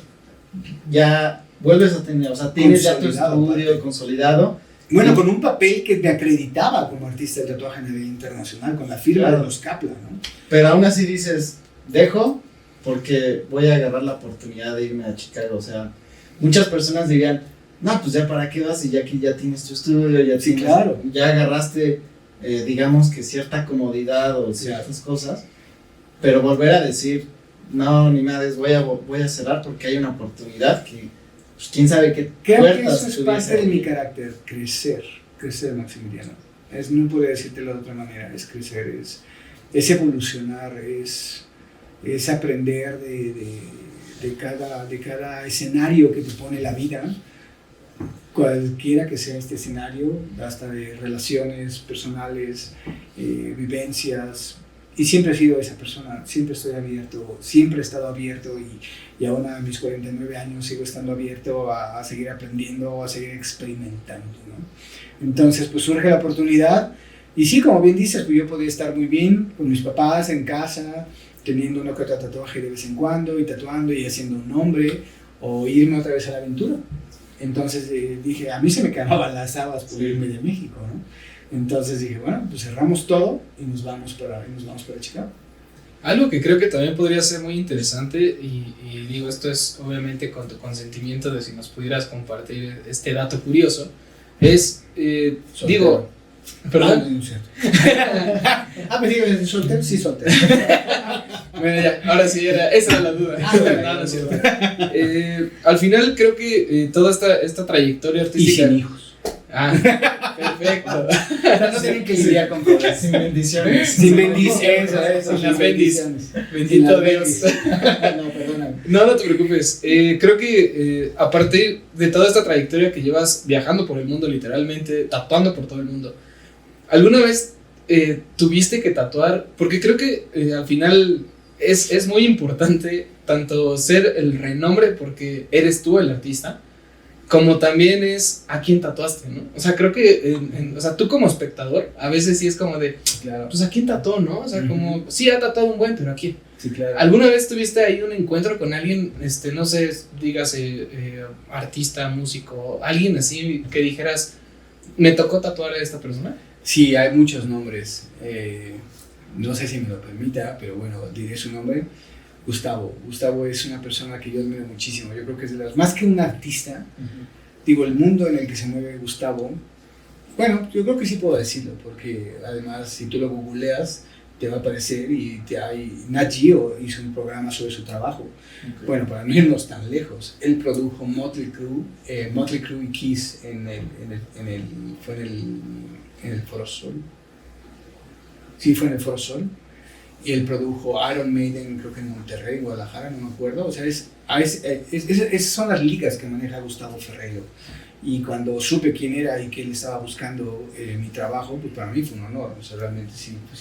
ya vuelves a tener, o sea, tienes ya tu estudio consolidado. Bueno, con un papel que me acreditaba como artista de tatuaje a nivel internacional, con la firma de los Kaplan, ¿no? Pero aún así dices, dejo porque voy a agarrar la oportunidad de irme a Chicago. O sea, muchas personas dirían, no, pues ya para qué vas si ya aquí ya tienes tu estudio, ya Sí, tienes, claro. ya agarraste, digamos que cierta comodidad o ciertas cosas, pero volver a decir, no, ni madres, voy a cerrar porque hay una oportunidad que, pues, quién sabe qué Creo que puertas eso es pudiese parte de mi abrir. carácter, crecer, Maximiliano. No podría decírtelo de otra manera, es crecer, es evolucionar, es aprender de cada escenario que te pone la vida, cualquiera que sea este escenario, hasta de relaciones personales, vivencias, y siempre he sido esa persona, siempre estoy abierto, siempre he estado abierto y aún a mis 49 años sigo estando abierto a seguir aprendiendo, a seguir experimentando, ¿no? Entonces pues surge la oportunidad y sí, como bien dices, pues yo podía estar muy bien con mis papás en casa, teniendo uno que otro tatuaje de vez en cuando y tatuando y haciendo un nombre o irme otra vez a la aventura. Entonces dije, a mí se me quemaban las habas por irme de México, ¿no? Entonces dije, bueno, pues cerramos todo y nos vamos para Chicago. Algo que creo que también podría ser muy interesante, y digo, esto es obviamente con tu consentimiento de si nos pudieras compartir este dato curioso, es, digo, ¿perdón? No es cierto. Me digo, soltero, sí, soltero. Bueno, ya, ahora sí, esa era la duda. No es cierto. Al final creo que toda esta trayectoria Y artística... sin hijos. Perfecto. O sea, no tienen que lidiar con problemas. Sin bendiciones. Sin bendiciones, Sin las bendiciones. Bendito Sin las Dios. No, perdóname. No te preocupes. Creo que a partir de toda esta trayectoria que llevas viajando por el mundo, literalmente, tatuando por todo el mundo, ¿alguna vez tuviste que tatuar? Porque creo que al final es muy importante tanto ser el renombre, porque eres tú el artista, como también es a quién tatuaste, ¿no? O sea, creo que, o sea, tú como espectador, a veces sí es como de, Claro. pues a quién tatuó, ¿no? O sea, como, sí ha tatuado un buen, pero a quién. Sí, claro. ¿Alguna vez tuviste ahí un encuentro con alguien, no sé, dígase, artista, músico, alguien así que dijeras, me tocó tatuar a esta persona? Sí, hay muchos nombres. No sé si me lo permita, pero bueno, diré su nombre. Gustavo. Gustavo es una persona que yo admiro muchísimo. Yo creo que es de las... Más que un artista, digo, el mundo en el que se mueve Gustavo, bueno, yo creo que sí puedo decirlo, porque además si tú lo googleas, te va a aparecer y Nat Geo hizo un programa sobre su trabajo. Okay. Bueno, para no irnos tan lejos, él produjo Motley Crue y Kiss fue en el Foro Sol. Sí, fue en el Foro Sol. Y él produjo Iron Maiden, creo que en Monterrey, Guadalajara, no me acuerdo. O sea, esas son las ligas que maneja Gustavo Ferreiro. Y cuando supe quién era y que él estaba buscando mi trabajo, pues para mí fue un honor. O sea, realmente sí. O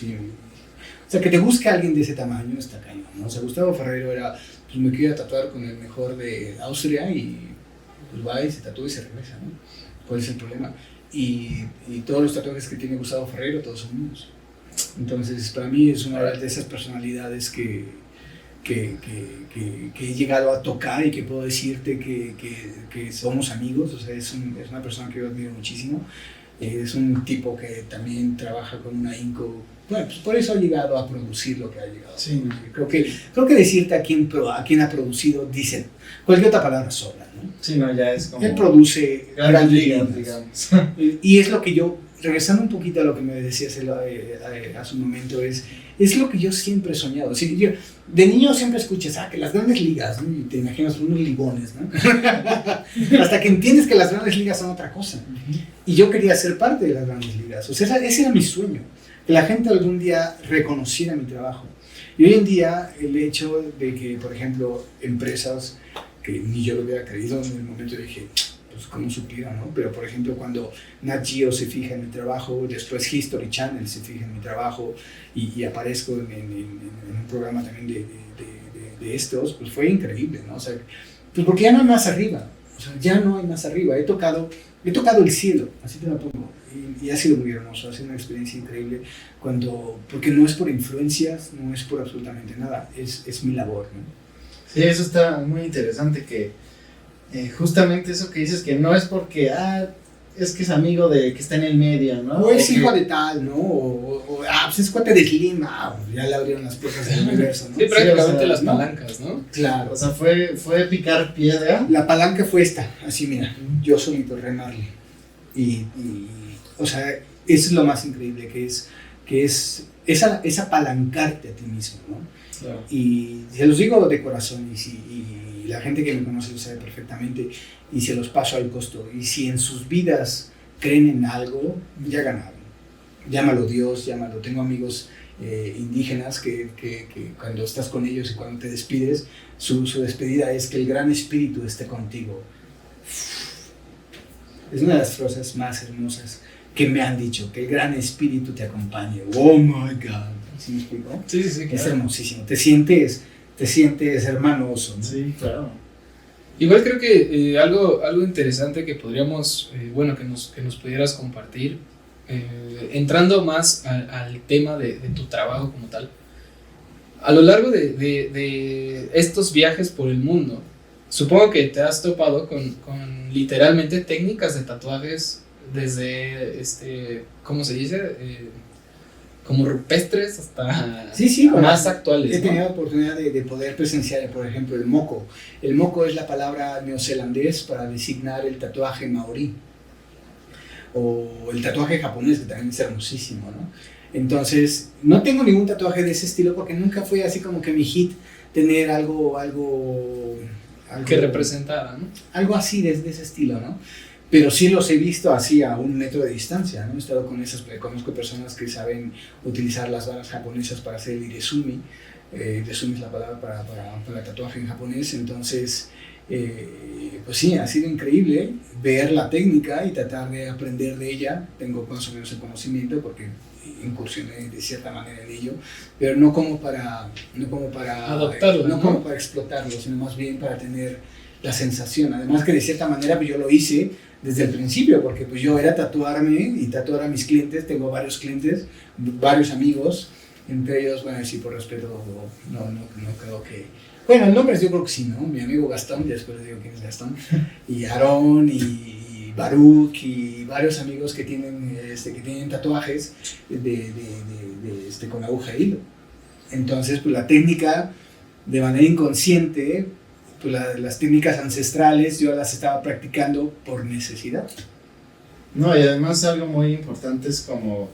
sea, que te busque alguien de ese tamaño está cañón, ¿no? O sea, Gustavo Ferreiro era, pues me quería tatuar con el mejor de Austria y pues va y se tatúa y se regresa, ¿no? ¿Cuál es el problema? Y todos los tatuajes que tiene Gustavo Ferreiro, todos son míos. Entonces, para mí es una de esas personalidades que he llegado a tocar y que puedo decirte que somos amigos. O sea, es una persona que yo admiro muchísimo. Es un tipo que también trabaja con un ahínco. Bueno, pues por eso ha llegado a producir lo que ha llegado. Sí. Creo que decirte a quién ha producido, dicen, cualquier otra palabra sobra, ¿no? Sí, no, ya es como... Él produce grandes ligas, ligas, digamos. Y es lo que yo, regresando un poquito a lo que me decías hace un momento, es lo que yo siempre he soñado. Sí, de niño siempre escuchas, que las grandes ligas, ¿no? Y te imaginas unos ligones, ¿no? Hasta que entiendes que las grandes ligas son otra cosa. Y yo quería ser parte de las grandes ligas. O sea, ese era mi sueño. Que la gente algún día reconociera mi trabajo. Y hoy en día el hecho de que, por ejemplo, empresas que ni yo lo hubiera creído en el momento, dije, pues cómo supieron, ¿no? Pero por ejemplo cuando Nat Geo se fija en mi trabajo, después History Channel se fija en mi trabajo y aparezco en un programa también de estos, pues fue increíble, ¿no? O sea, pues porque ya no hay más arriba, o sea, ya no hay más arriba, he tocado el cielo, así te lo pongo. Y ha sido muy hermoso, ha sido una experiencia increíble porque no es por influencias, no es por absolutamente nada, es mi labor, ¿no? Sí, eso está muy interesante, que justamente eso que dices, que no es porque, es que es amigo de que está en el medio, ¿no? O es hijo de tal, ¿no? Pues es cuate de Slim, ya le abrieron las puertas del universo, ¿no? Sí, prácticamente o sea, las ¿no? palancas, ¿no? Claro. O sea, fue picar piedra. La palanca fue esta, así mira, yo solito remarle. Y o sea, eso es lo más increíble, que es apalancarte a ti mismo, ¿no? Claro. Y se los digo de corazón, y la gente que me conoce lo sabe perfectamente, y se los paso al costo. Y si en sus vidas creen en algo, ya ganaron. Llámalo Dios, llámalo. Tengo amigos indígenas que cuando estás con ellos y cuando te despides, su despedida es que el gran espíritu esté contigo. Es una de las frases más hermosas que me han dicho, que el gran espíritu te acompañe. Oh my God. ¿Sí me explico? Sí, claro. Es hermosísimo. Te sientes hermanoso, ¿no? Sí, claro. Igual creo que algo interesante que podríamos, que nos pudieras compartir, entrando más al tema de tu trabajo como tal. A lo largo de estos viajes por el mundo, supongo que te has topado con literalmente técnicas de tatuajes desde, ¿cómo se dice? Como rupestres hasta Sí, más actuales, he ¿no? tenido la oportunidad de poder presenciar, por ejemplo, el moco. El moco es la palabra neozelandés para designar el tatuaje maorí, o el tatuaje japonés, que también es hermosísimo, ¿no? Entonces, no tengo ningún tatuaje de ese estilo porque nunca fue así como que mi hit tener algo Que representara, ¿no? Algo así de ese estilo, ¿no? Pero sí los he visto así a 1 metro de distancia, ¿no? He estado conozco personas que saben utilizar las varas japonesas para hacer el irezumi. Irezumi es la palabra para tatuaje en japonés. Entonces, pues sí, ha sido increíble ver la técnica y tratar de aprender de ella. Tengo más o menos el conocimiento porque incursioné de cierta manera en ello, pero no como para adoptarlo, no como para explotarlo, sino más bien para tener la sensación. Además que de cierta manera pues yo lo hice desde el principio, porque pues yo era tatuarme y tatuar a mis clientes. Tengo varios clientes, varios amigos, entre ellos, bueno, sí, por respeto, no creo que... Bueno, el nombre yo creo que sí, ¿no? Mi amigo Gastón, ya después les digo quién es Gastón, y Aarón, y Baruch, y varios amigos que tienen tatuajes con aguja e hilo. Entonces, pues la técnica, de manera inconsciente, pues las técnicas ancestrales yo las estaba practicando por necesidad. No, y además algo muy importante es como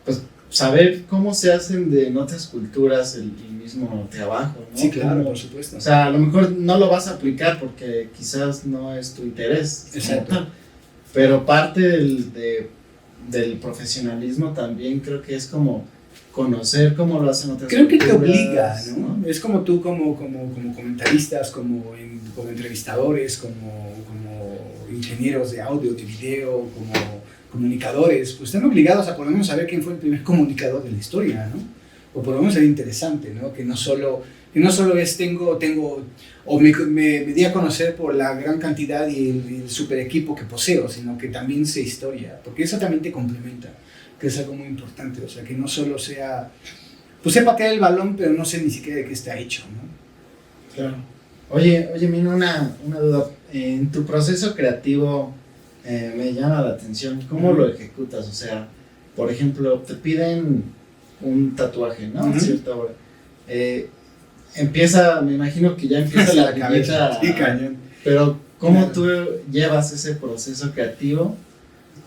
pues saber cómo se hacen en otras culturas el mismo trabajo, ¿no? Sí, claro, como, por supuesto. O sea, a lo mejor no lo vas a aplicar porque quizás no es tu interés. Exacto. Pero parte del profesionalismo también creo que es como conocer cómo lo hacen otras Creo que te culturas, obliga, ¿no? Es como tú, como comentaristas, como entrevistadores, como ingenieros de audio, de video, como comunicadores, pues están obligados a por lo menos saber quién fue el primer comunicador de la historia, ¿no? O por lo menos ser interesante, ¿no? Que no solo Que no solo es o me di a conocer por la gran cantidad y el super equipo que poseo, sino que también sé historia, porque eso también te complementa, que es algo muy importante. O sea, que no solo sea, pues sé patear el balón, pero no sé ni siquiera de qué está hecho, ¿no? Claro. Oye, Mino, una duda. En tu proceso creativo me llama la atención, ¿cómo lo ejecutas? O sea, por ejemplo, te piden un tatuaje, ¿no? A cierta hora. Me imagino que ya empieza la cabeza. Sí, cañón. Pero, ¿cómo tú llevas ese proceso creativo?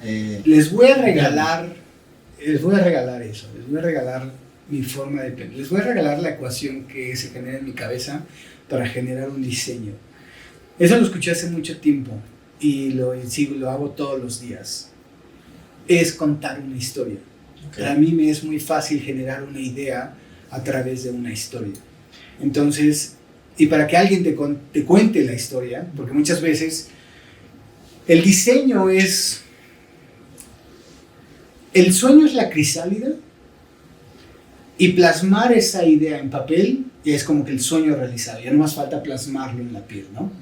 Les voy a regalar eso, les voy a regalar mi forma de pensar, les voy a regalar la ecuación que se genera en mi cabeza para generar un diseño. Eso lo escuché hace mucho tiempo y lo hago todos los días. Es contar una historia. Okay. Para mí me es muy fácil generar una idea a través de una historia. Entonces, y para que alguien te cuente la historia, porque muchas veces el diseño es... El sueño es la crisálida y plasmar esa idea en papel ya es como que el sueño realizado, ya no más falta plasmarlo en la piel, ¿no?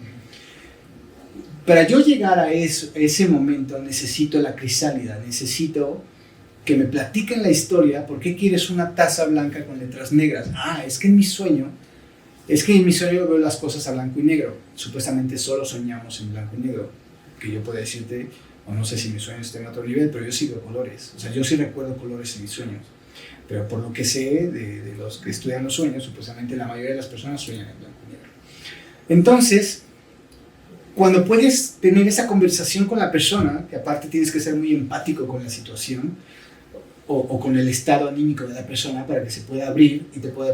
Para yo llegar a ese momento necesito la crisálida, necesito que me platiquen la historia. ¿Por qué quieres una taza blanca con letras negras? Es que en mi sueño veo las cosas a blanco y negro. Supuestamente solo soñamos en blanco y negro, que yo puedo decirte, o no sé si mi sueño está en otro nivel, pero yo sí veo colores, o sea, yo sí recuerdo colores en mis sueños, pero por lo que sé de los que estudian los sueños, supuestamente la mayoría de las personas sueñan en blanco y negro. Entonces, cuando puedes tener esa conversación con la persona, que aparte tienes que ser muy empático con la situación, o con el estado anímico de la persona para que se pueda abrir,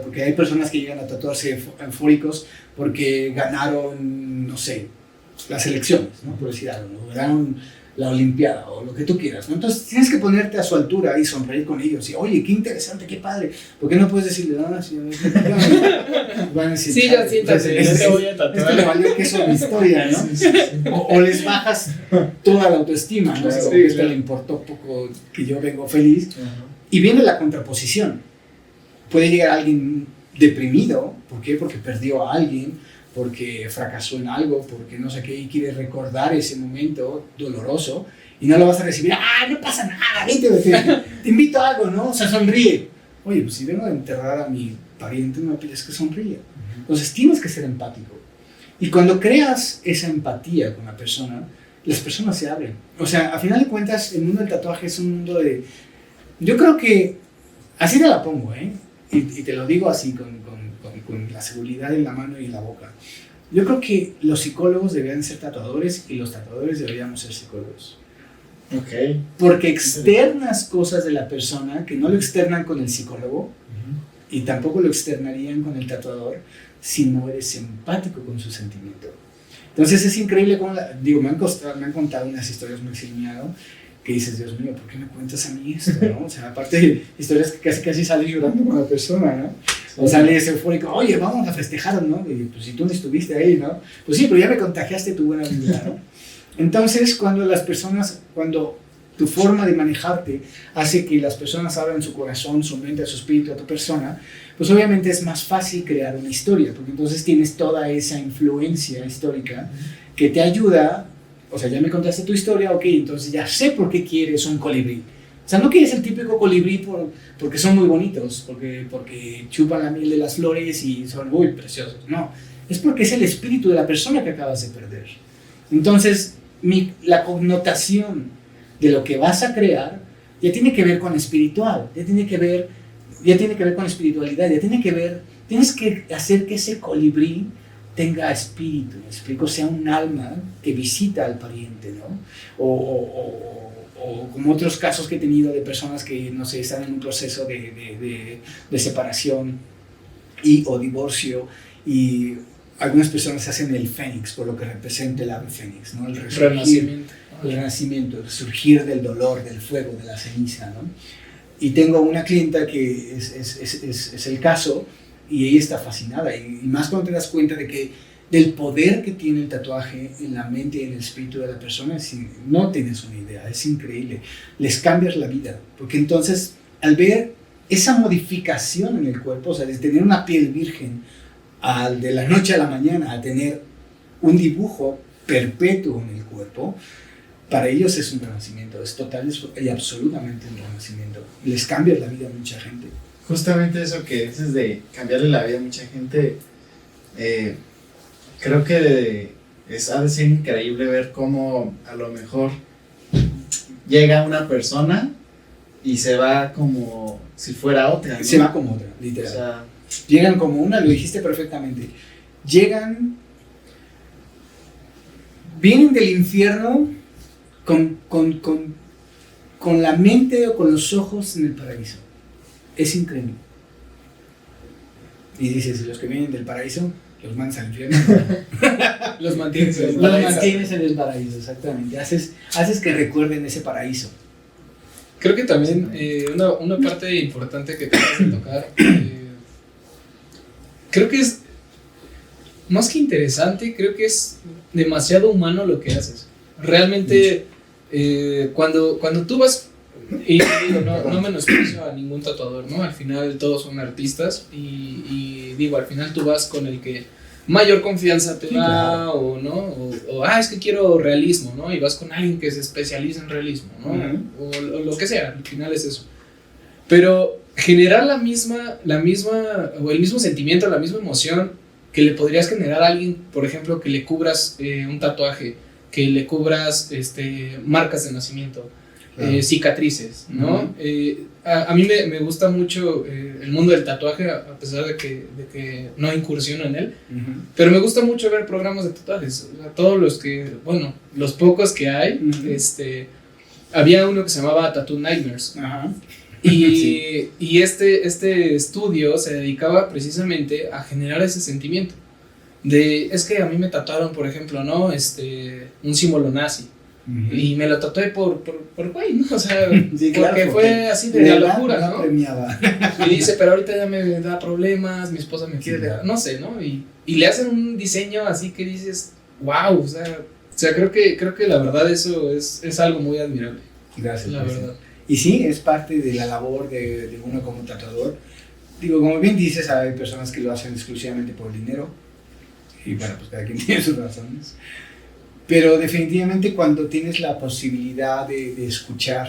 porque hay personas que llegan a tatuarse eufóricos porque ganaron, no sé, las elecciones, ¿no? Por decir algo, ¿no? Ganaron la Olimpiada o lo que tú quieras, ¿no? Entonces tienes que ponerte a su altura y sonreír con ellos y, oye, qué interesante, qué padre. ¿Por qué no puedes decirle, no, sí, van a decir, sí, ya siéntate, yo te voy a tatuar. Esto le valió que eso mi historia, ¿no? Sí. O les bajas toda la autoestima, ¿no? Sí, que esto le importó poco que yo vengo feliz. Y viene la contraposición. Puede llegar alguien deprimido, ¿por qué? Porque perdió a alguien, porque fracasó en algo, porque no sé qué, y quiere recordar ese momento doloroso, y no lo vas a recibir, no pasa nada, vente, te invito a algo, ¿no? O sea, sonríe. Oye, pues si vengo a enterrar a mi pariente, no me pides que sonríe. Entonces tienes que ser empático. Y cuando creas esa empatía con la persona, las personas se abren. O sea, a final de cuentas, el mundo del tatuaje es un mundo de... Yo creo que, así te la pongo, y te lo digo así, con la seguridad en la mano y en la boca. Yo creo que los psicólogos deberían ser tatuadores y los tatuadores deberíamos ser psicólogos. Okay. Porque externas cosas de la persona que no lo externan con el psicólogo y tampoco lo externarían con el tatuador si no eres empático con su sentimiento. Entonces es increíble cómo, me han contado unas historias muy exiliado que dices, Dios mío, ¿por qué me cuentas a mí esto? ¿No? O sea, aparte de historias que casi sales llorando con la persona, ¿no? O sales eufórico, oye, vamos a festejar, ¿no? Y pues si tú no estuviste ahí, ¿no? Pues sí, pero ya me contagiaste tu buena vida, ¿no? Entonces, cuando tu forma de manejarte hace que las personas abran su corazón, su mente, su espíritu a tu persona, pues obviamente es más fácil crear una historia, porque entonces tienes toda esa influencia histórica que te ayuda. O sea, ya me contaste tu historia, ok, entonces ya sé por qué quieres un colibrí. O sea, no quieres el típico colibrí porque son muy bonitos, porque chupan la miel de las flores y son muy preciosos. No, es porque es el espíritu de la persona que acabas de perder. Entonces, la connotación de lo que vas a crear ya tiene que ver con espiritual, ya tiene que ver con espiritualidad, tienes que hacer que ese colibrí tenga espíritu, ¿me explico? Sea un alma que visita al pariente, ¿no? O como otros casos que he tenido de personas que, no sé, están en un proceso de separación o divorcio, y algunas personas hacen el fénix, por lo que representa el ave fénix, ¿no? El renacimiento, el resurgir del dolor, del fuego, de la ceniza, ¿no? Y tengo una clienta que es el caso, y ella está fascinada, y más cuando te das cuenta del poder que tiene el tatuaje en la mente y en el espíritu de la persona. No tienes una idea, es increíble. Les cambias la vida, porque entonces al ver esa modificación en el cuerpo, o sea, de tener una piel virgen de la noche a la mañana a tener un dibujo perpetuo en el cuerpo, para ellos es un renacimiento, es total y absolutamente un renacimiento. Les cambia la vida a mucha gente. Justamente eso que dices de cambiarle la vida a mucha gente, creo que ha de ser increíble ver cómo a lo mejor llega una persona y se va como si fuera otra, ¿no? Se va como otra, literal. O sea, llegan como una, lo dijiste perfectamente. Vienen del infierno con la mente o con los ojos en el paraíso. Es increíble. Y dices, los que vienen del paraíso, los mandas al infierno. Los mantienes en el Los paraíso. mantienes en el paraíso, exactamente. Haces que recuerden ese paraíso. Creo que también una parte importante que tengas de tocar, creo que es más que interesante, creo que es demasiado humano lo que haces. Realmente, cuando tú vas, y digo, no menosprecio a ningún tatuador, ¿no? Al final todos son artistas y digo, al final tú vas con el que mayor confianza te da, claro. o no, es que quiero realismo, ¿no? Y vas con alguien que se especializa en realismo, ¿no? Uh-huh. O lo que sea, al final es eso. Pero generar la misma, o el mismo sentimiento, la misma emoción que le podrías generar a alguien, por ejemplo, que le cubras un tatuaje, que le cubras marcas de nacimiento, Claro. cicatrices, ¿no? Uh-huh. A mí me gusta mucho el mundo del tatuaje, a pesar de que no incursiono en él, Uh-huh. pero me gusta mucho ver programas de tatuajes. O sea, todos los pocos que hay, Uh-huh. había uno que se llamaba Tattoo Nightmares. Ajá. Y, Sí. y este estudio se dedicaba precisamente a generar ese sentimiento. Es que a mí me tatuaron, por ejemplo, ¿no? Un símbolo nazi. Uh-huh. Y me lo tatué por güey, ¿no? O sea, Sí, porque claro, fue así de la locura, la ¿no? premiaba. Y dice, pero ahorita ya me da problemas, mi esposa me quiere, Sí, claro. no sé, ¿no? Y le hacen un diseño así que dices, wow, o sea, creo que la verdad eso es algo muy admirable. Gracias. La gracias. verdad. Y sí, es parte de la labor de uno como tatuador. Digo, como bien dices, hay personas que lo hacen exclusivamente por dinero. Y bueno, pues cada quien tiene sus razones. Pero definitivamente cuando tienes la posibilidad de escuchar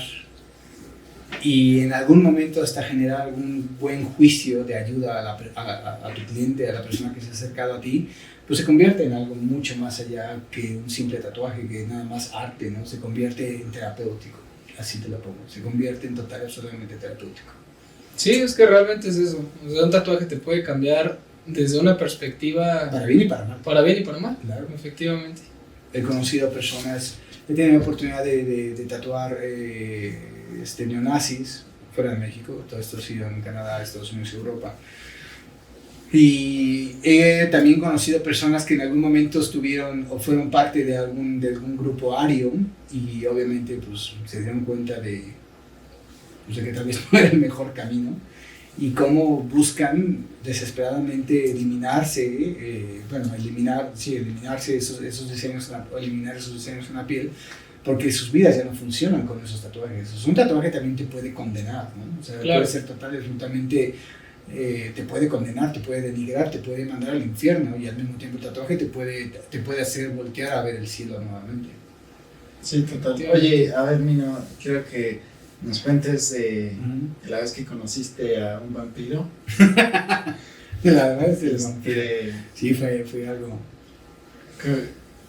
y en algún momento hasta generar algún buen juicio de ayuda a tu cliente, a la persona que se ha acercado a ti, pues se convierte en algo mucho más allá que un simple tatuaje, que nada más arte, ¿no? Se convierte en terapéutico, así te lo pongo, se convierte en total y absolutamente terapéutico. Sí, es que realmente es eso. O sea, un tatuaje te puede cambiar desde una perspectiva Para bien y para mal. para bien y para mal. Claro. Efectivamente. He conocido personas, he tenido la oportunidad de tatuar neonazis fuera de México, todo esto ha sido en Canadá, Estados Unidos y Europa. Y he también conocido personas que en algún momento estuvieron o fueron parte de algún grupo ario y obviamente pues se dieron cuenta de que tal vez no era el mejor camino y cómo buscan desesperadamente eliminarse esos diseños, eliminar esos diseños en la piel, porque sus vidas ya no funcionan con esos tatuajes. Un tatuaje también te puede condenar, ¿no? O sea, claro. puede ser total y absolutamente, te puede condenar, te puede denigrar, te puede mandar al infierno, y al mismo tiempo el tatuaje te puede hacer voltear a ver el cielo nuevamente. sí, total. Oye, a ver, Mino, quiero que nos cuentes de Uh-huh. la vez que conociste a un vampiro. La verdad es que sí, fue algo.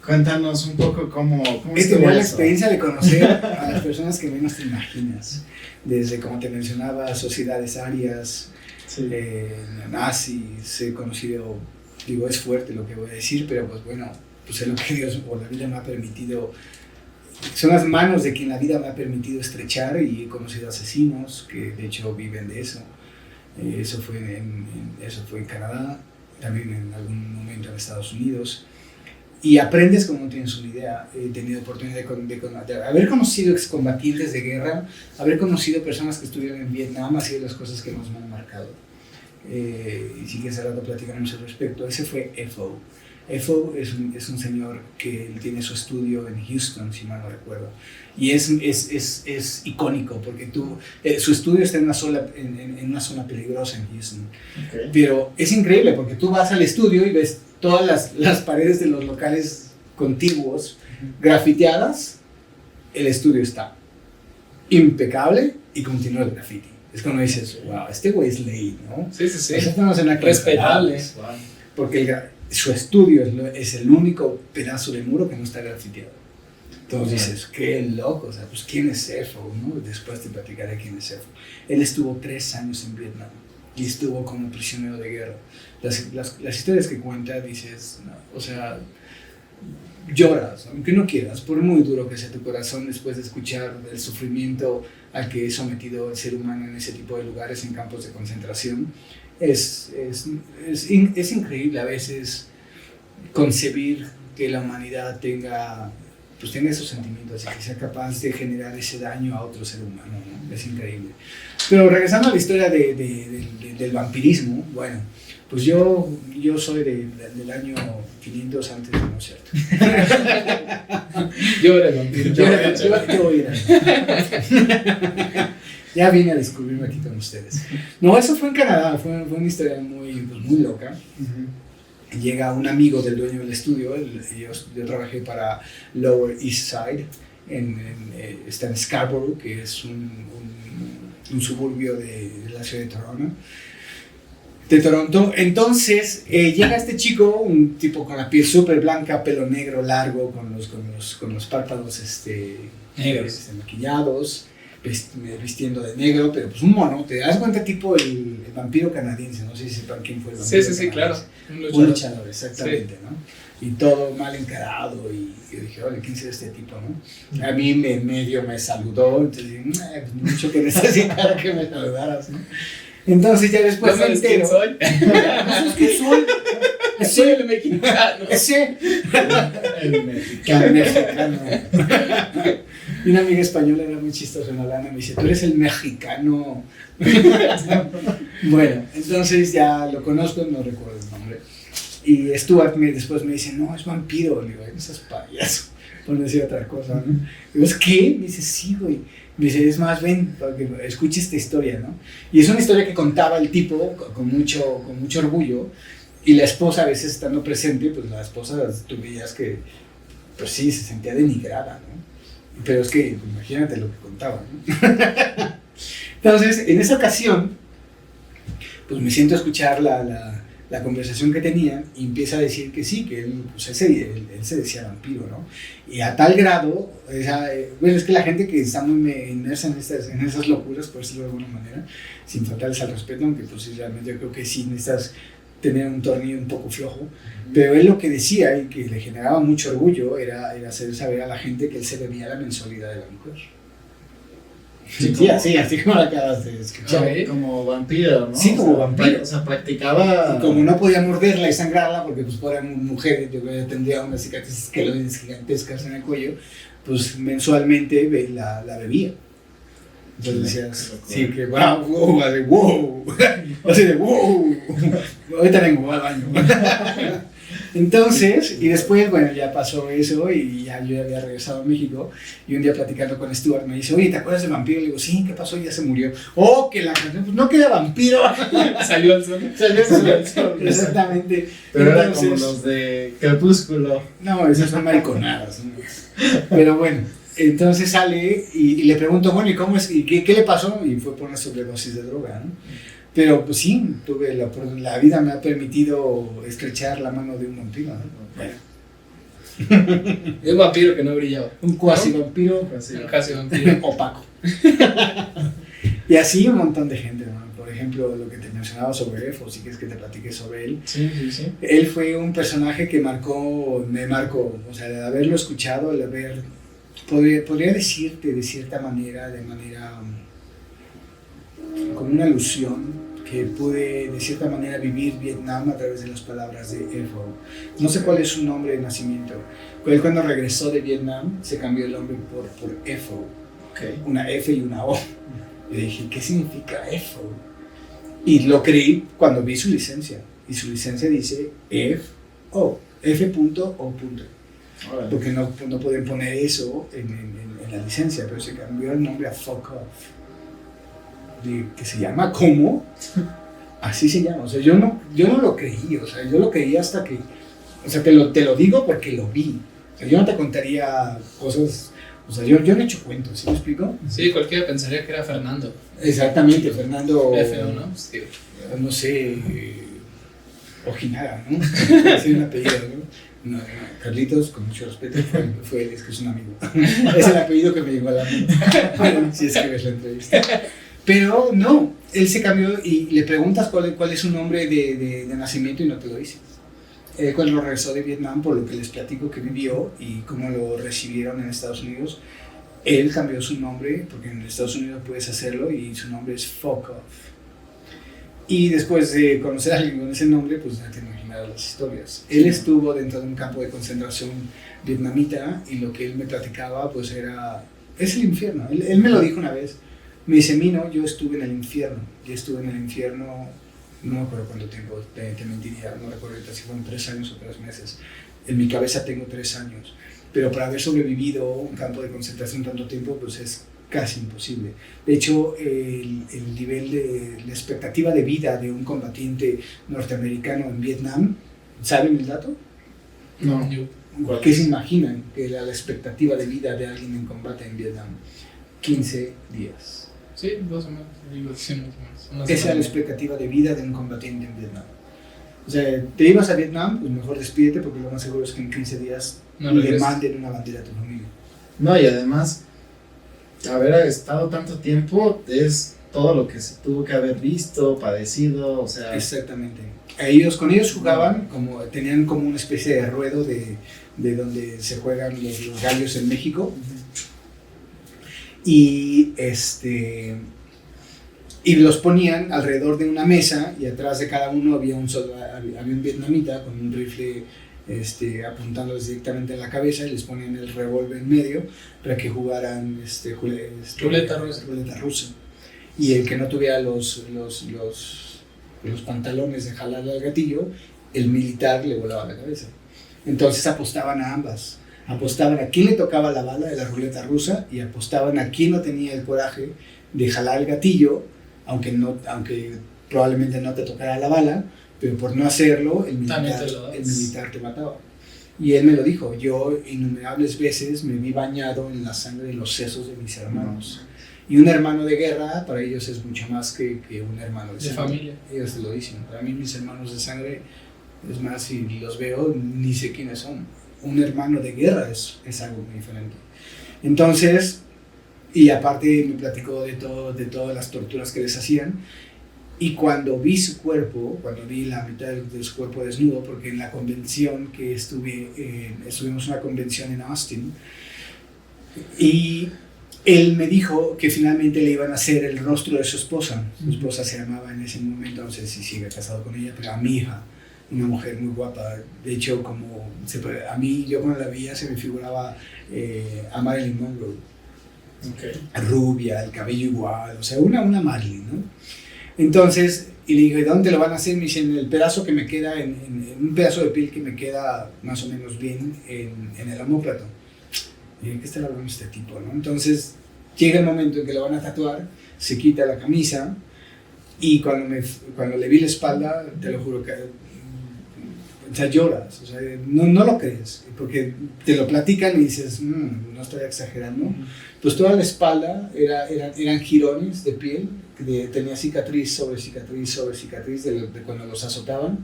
Cuéntanos un poco cómo He estuvo tenido la eso. experiencia de conocer a las personas que menos te imaginas, desde, como te mencionaba, sociedades arias, Sí. nazis. He conocido, digo, es fuerte lo que voy a decir, pero pues bueno, pues es lo que Dios por la vida me ha permitido. Son las manos de quien la vida me ha permitido estrechar, y he conocido asesinos que de hecho viven de eso. Eso fue en Canadá, también en algún momento en Estados Unidos. Y aprendes como no tienes una idea. He tenido oportunidad de haber conocido excombatientes de guerra, haber conocido personas que estuvieron en Vietnam, ha sido de las cosas que más me han marcado. Y sí que hace rato platicaremos al respecto. Ese fue FO. Efo es un señor que tiene su estudio en Houston, si mal no recuerdo. Y es icónico porque su estudio está en una zona peligrosa en Houston. Okay. Pero es increíble porque tú vas al estudio y ves todas las paredes de los locales contiguos grafiteadas. El estudio está impecable y continúa el graffiti. Es cuando dices, wow, este güey es ley, ¿no? Sí, sí, sí. Pues estamos en la Respetable. wow. Porque su estudio es el único pedazo de muro que no está grafiteado. Entonces dices, qué loco, o sea, pues ¿quién es Efo? ¿No? Después te platicaré quién es Efo. Él estuvo 3 años en Vietnam y estuvo como prisionero de guerra. Las historias que cuenta, dices, no, o sea, lloras, aunque no quieras, por muy duro que sea tu corazón después de escuchar el sufrimiento al que es sometido el ser humano en ese tipo de lugares, en campos de concentración. Es increíble a veces concebir que la humanidad tenga esos sentimientos y que sea capaz de generar ese daño a otro ser humano, ¿no? Es increíble. Pero regresando a la historia del vampirismo, bueno, pues yo soy del año 500 antes de no ser. Yo era el vampiro. Yo era. Ya vine a descubrirme aquí con ustedes. No, eso fue en Canadá, fue una historia muy loca. Llega un amigo del dueño del estudio, yo trabajé para Lower East Side, está en Scarborough, que es un suburbio de la ciudad de Toronto. Entonces llega este chico, un tipo con la piel súper blanca, pelo negro largo, con los párpados negros, maquillados, vistiendo de negro, pero pues un mono. Te das cuenta, tipo el vampiro canadiense, no sé si sepan quién fue el vampiro. Sí, claro. Un luchador, exactamente, sí. ¿No? Y todo mal encarado, y yo dije, oye, ¿quién será este tipo, no? A mí medio me saludó, entonces dije, pues mucho que necesitara que me saludaras, ¿no? Entonces ya después me entero. ¿No sabes quién soy? Soy el mexicano. El mexicano. Y una amiga española era muy chistosa en Holanda, me dice, tú eres el mexicano. Bueno, entonces ya lo conozco, no recuerdo el nombre. Y Stuart después me dice, no, es vampiro. Le digo, no seas payaso, por no decir otra cosa, ¿no? Digo, ¿es qué? Me dice, sí, güey. Me dice, es más, ven, para que escuches esta historia, ¿no? Y es una historia que contaba el tipo con mucho orgullo, y la esposa, a veces estando presente, pues la esposa, tú veías que, pues sí, se sentía denigrada, ¿no? Pero es que, imagínate lo que contaba, ¿no? Entonces, en esa ocasión, pues me siento a escuchar la conversación que tenían, y empieza a decir que sí, que él se decía vampiro, ¿no? Y a tal grado, bueno, es que la gente que está muy inmersa en esas locuras, por decirlo de alguna manera, sin faltarles al respeto, aunque pues realmente yo creo que sí necesitas tener un tornillo un poco flojo, pero él lo que decía, y que le generaba mucho orgullo, era hacer saber a la gente que él se bebía la mensualidad de la mujer. Sí, así como lo acabas de escuchar. Como vampiro, ¿no? Sí, como vampiro. O sea, practicaba... Y como no podía morderla y sangrarla, porque pues fuera mujer, yo creo que tendría unas cicatrices gigantescas en el cuello, pues mensualmente la bebía. Entonces decías, sí, que wow, así de wow, ahorita vengo, voy al baño. Entonces, y después, bueno, ya pasó eso, y ya yo había regresado a México, y un día platicando con Stuart me dice, oye, ¿te acuerdas de Vampiro? Le digo, sí, ¿qué pasó? Ya se murió. Oh, que la canción, pues no queda vampiro. Salió al sol. Exactamente. Pero entonces, era como los de Crepúsculo. No, esas son mariconadas, ¿no? Pero bueno, entonces sale y le pregunto, bueno, ¿y cómo es? ¿Y qué le pasó? Y fue por una sobredosis de droga, ¿no? Pero pues sí, la vida me ha permitido estrechar la mano de un vampiro, ¿no? Bueno. Es un vampiro que no brillaba. Un cuasi vampiro, Un casi vampiro. opaco. Y así un montón de gente, ¿no? Por ejemplo, lo que te mencionaba sobre Efo, si quieres que te platique sobre él. Sí. Él fue un personaje que me marcó, o sea, de haberlo escuchado, el haber, podría decirte de cierta manera, como una alusión, que pude de cierta manera vivir Vietnam a través de las palabras de Efo. No sé cuál es su nombre de nacimiento. Él, cuando regresó de Vietnam, se cambió el nombre por Efo. Okay. Una F y una O. Y dije, ¿qué significa Efo? Y lo creí cuando vi su licencia. Y su licencia dice F-O. F.O. Órale. Porque no pueden poner eso en la licencia, pero se cambió el nombre a Fuck Off. Que se llama ¿cómo? Así se llama. O sea, yo no lo creí. O sea, yo lo creí hasta que. O sea, te lo digo porque lo vi. O sea, yo no te contaría cosas. O sea, yo no he hecho cuentos, ¿sí me explico? Sí, cualquiera pensaría que era Fernando. Exactamente, Fernando. F.O., ¿no? Sí. No sé. Ojinaga, ¿no? Así un apellido, ¿no? No, Carlitos, con mucho respeto, fue él, es que es un amigo. Es el apellido que me llegó a la mente. Si es que ves la entrevista. Pero no, él se cambió y le preguntas cuál es su nombre de nacimiento y no te lo dice. Cuando regresó de Vietnam, por lo que les platico que vivió y cómo lo recibieron en Estados Unidos, él cambió su nombre, porque en Estados Unidos puedes hacerlo, y su nombre es Fuck Off. Y después de conocer a alguien con ese nombre, pues ya te imaginas las historias. Él estuvo dentro de un campo de concentración vietnamita y lo que él me platicaba, pues es el infierno. Él me lo dijo una vez. Me dice, Mino, yo estuve en el infierno. Yo estuve en el infierno, no me acuerdo cuánto tiempo, te mentiría, no recuerdo si fueron 3 años o 3 meses. En mi cabeza tengo 3 años. Pero para haber sobrevivido un campo de concentración tanto tiempo, pues es casi imposible. De hecho, el nivel de la expectativa de vida de un combatiente norteamericano en Vietnam, ¿saben el dato? No. ¿Qué se imaginan que era la expectativa de vida de alguien en combate en Vietnam? 15 días. Sí, 2 semanas. Digo, sí, más o menos. Esa era la expectativa de vida de un combatiente en Vietnam. O sea, te ibas a Vietnam, pues mejor despídete porque lo más seguro es que en 15 días No le regresas. manden una bandera a tu familia. No, y además, haber estado tanto tiempo es todo lo que se tuvo que haber visto, padecido, o sea. Exactamente. Con ellos jugaban, tenían como una especie de ruedo de donde se juegan los gallos en México. Y los ponían alrededor de una mesa y atrás de cada uno había un vietnamita con un rifle apuntándoles directamente en la cabeza y les ponían el revólver en medio para que jugaran Ruleta rusa. Y el que no tuviera los pantalones de jalarle al gatillo, el militar le volaba la cabeza. Entonces apostaban a ambas. Apostaban a quién le tocaba la bala de la ruleta rusa y apostaban a quién no tenía el coraje de jalar el gatillo, aunque probablemente no te tocara la bala, pero por no hacerlo, el militar te mataba. Y él me lo dijo, yo innumerables veces me vi bañado en la sangre de los sesos de mis hermanos. Y un hermano de guerra, para ellos es mucho más que un hermano de sangre. familia. Ellos te lo dicen. Para mí mis hermanos de sangre, es más, si los veo, ni sé quiénes son. Un hermano de guerra es algo muy diferente. Entonces, y aparte me platicó de todas las torturas que les hacían. Y cuando vi su cuerpo, cuando vi la mitad de su cuerpo desnudo, porque en la convención que estuvimos en una convención en Austin, y él me dijo que finalmente le iban a hacer el rostro de su esposa. Su esposa se llamaba en ese momento, no sé si sigue casado con ella, pero a mi hija, una mujer muy guapa. De hecho, a mí, yo cuando la veía se me figuraba a Marilyn Monroe. Okay. Rubia, el cabello igual, o sea, una Marilyn, ¿no? Entonces, y le dije, ¿dónde lo van a hacer? Me dicen, el pedazo que me queda, en un pedazo de piel que me queda más o menos bien en el omóplato. Y dije, ¿qué está hablando este tipo, no? Entonces, llega el momento en que lo van a tatuar, se quita la camisa, y cuando le vi la espalda, te lo juro que, o sea, lloras, o sea, no lo crees, porque te lo platican y dices, no estoy exagerando. Pues toda la espalda eran jirones de piel, tenía cicatriz sobre cicatriz sobre cicatriz de cuando los azotaban,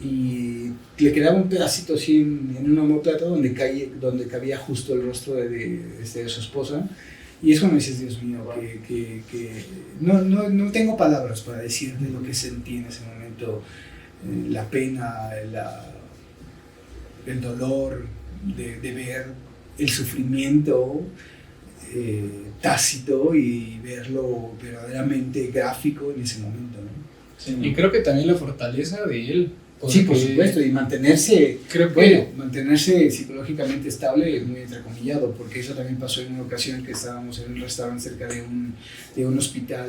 y le quedaba un pedacito así en un omóplato donde cabía justo el rostro de su esposa. Y es cuando dices, Dios mío, que no tengo palabras para decirte lo que sentí en ese momento, la pena, el dolor de ver el sufrimiento tácito y verlo verdaderamente gráfico en ese momento, ¿no? Sí, Y creo que también la fortaleza de él. Sí, por supuesto, y mantenerse Creo mantenerse psicológicamente estable es muy entrecomillado, porque eso también pasó en una ocasión que estábamos en un restaurante cerca de un hospital,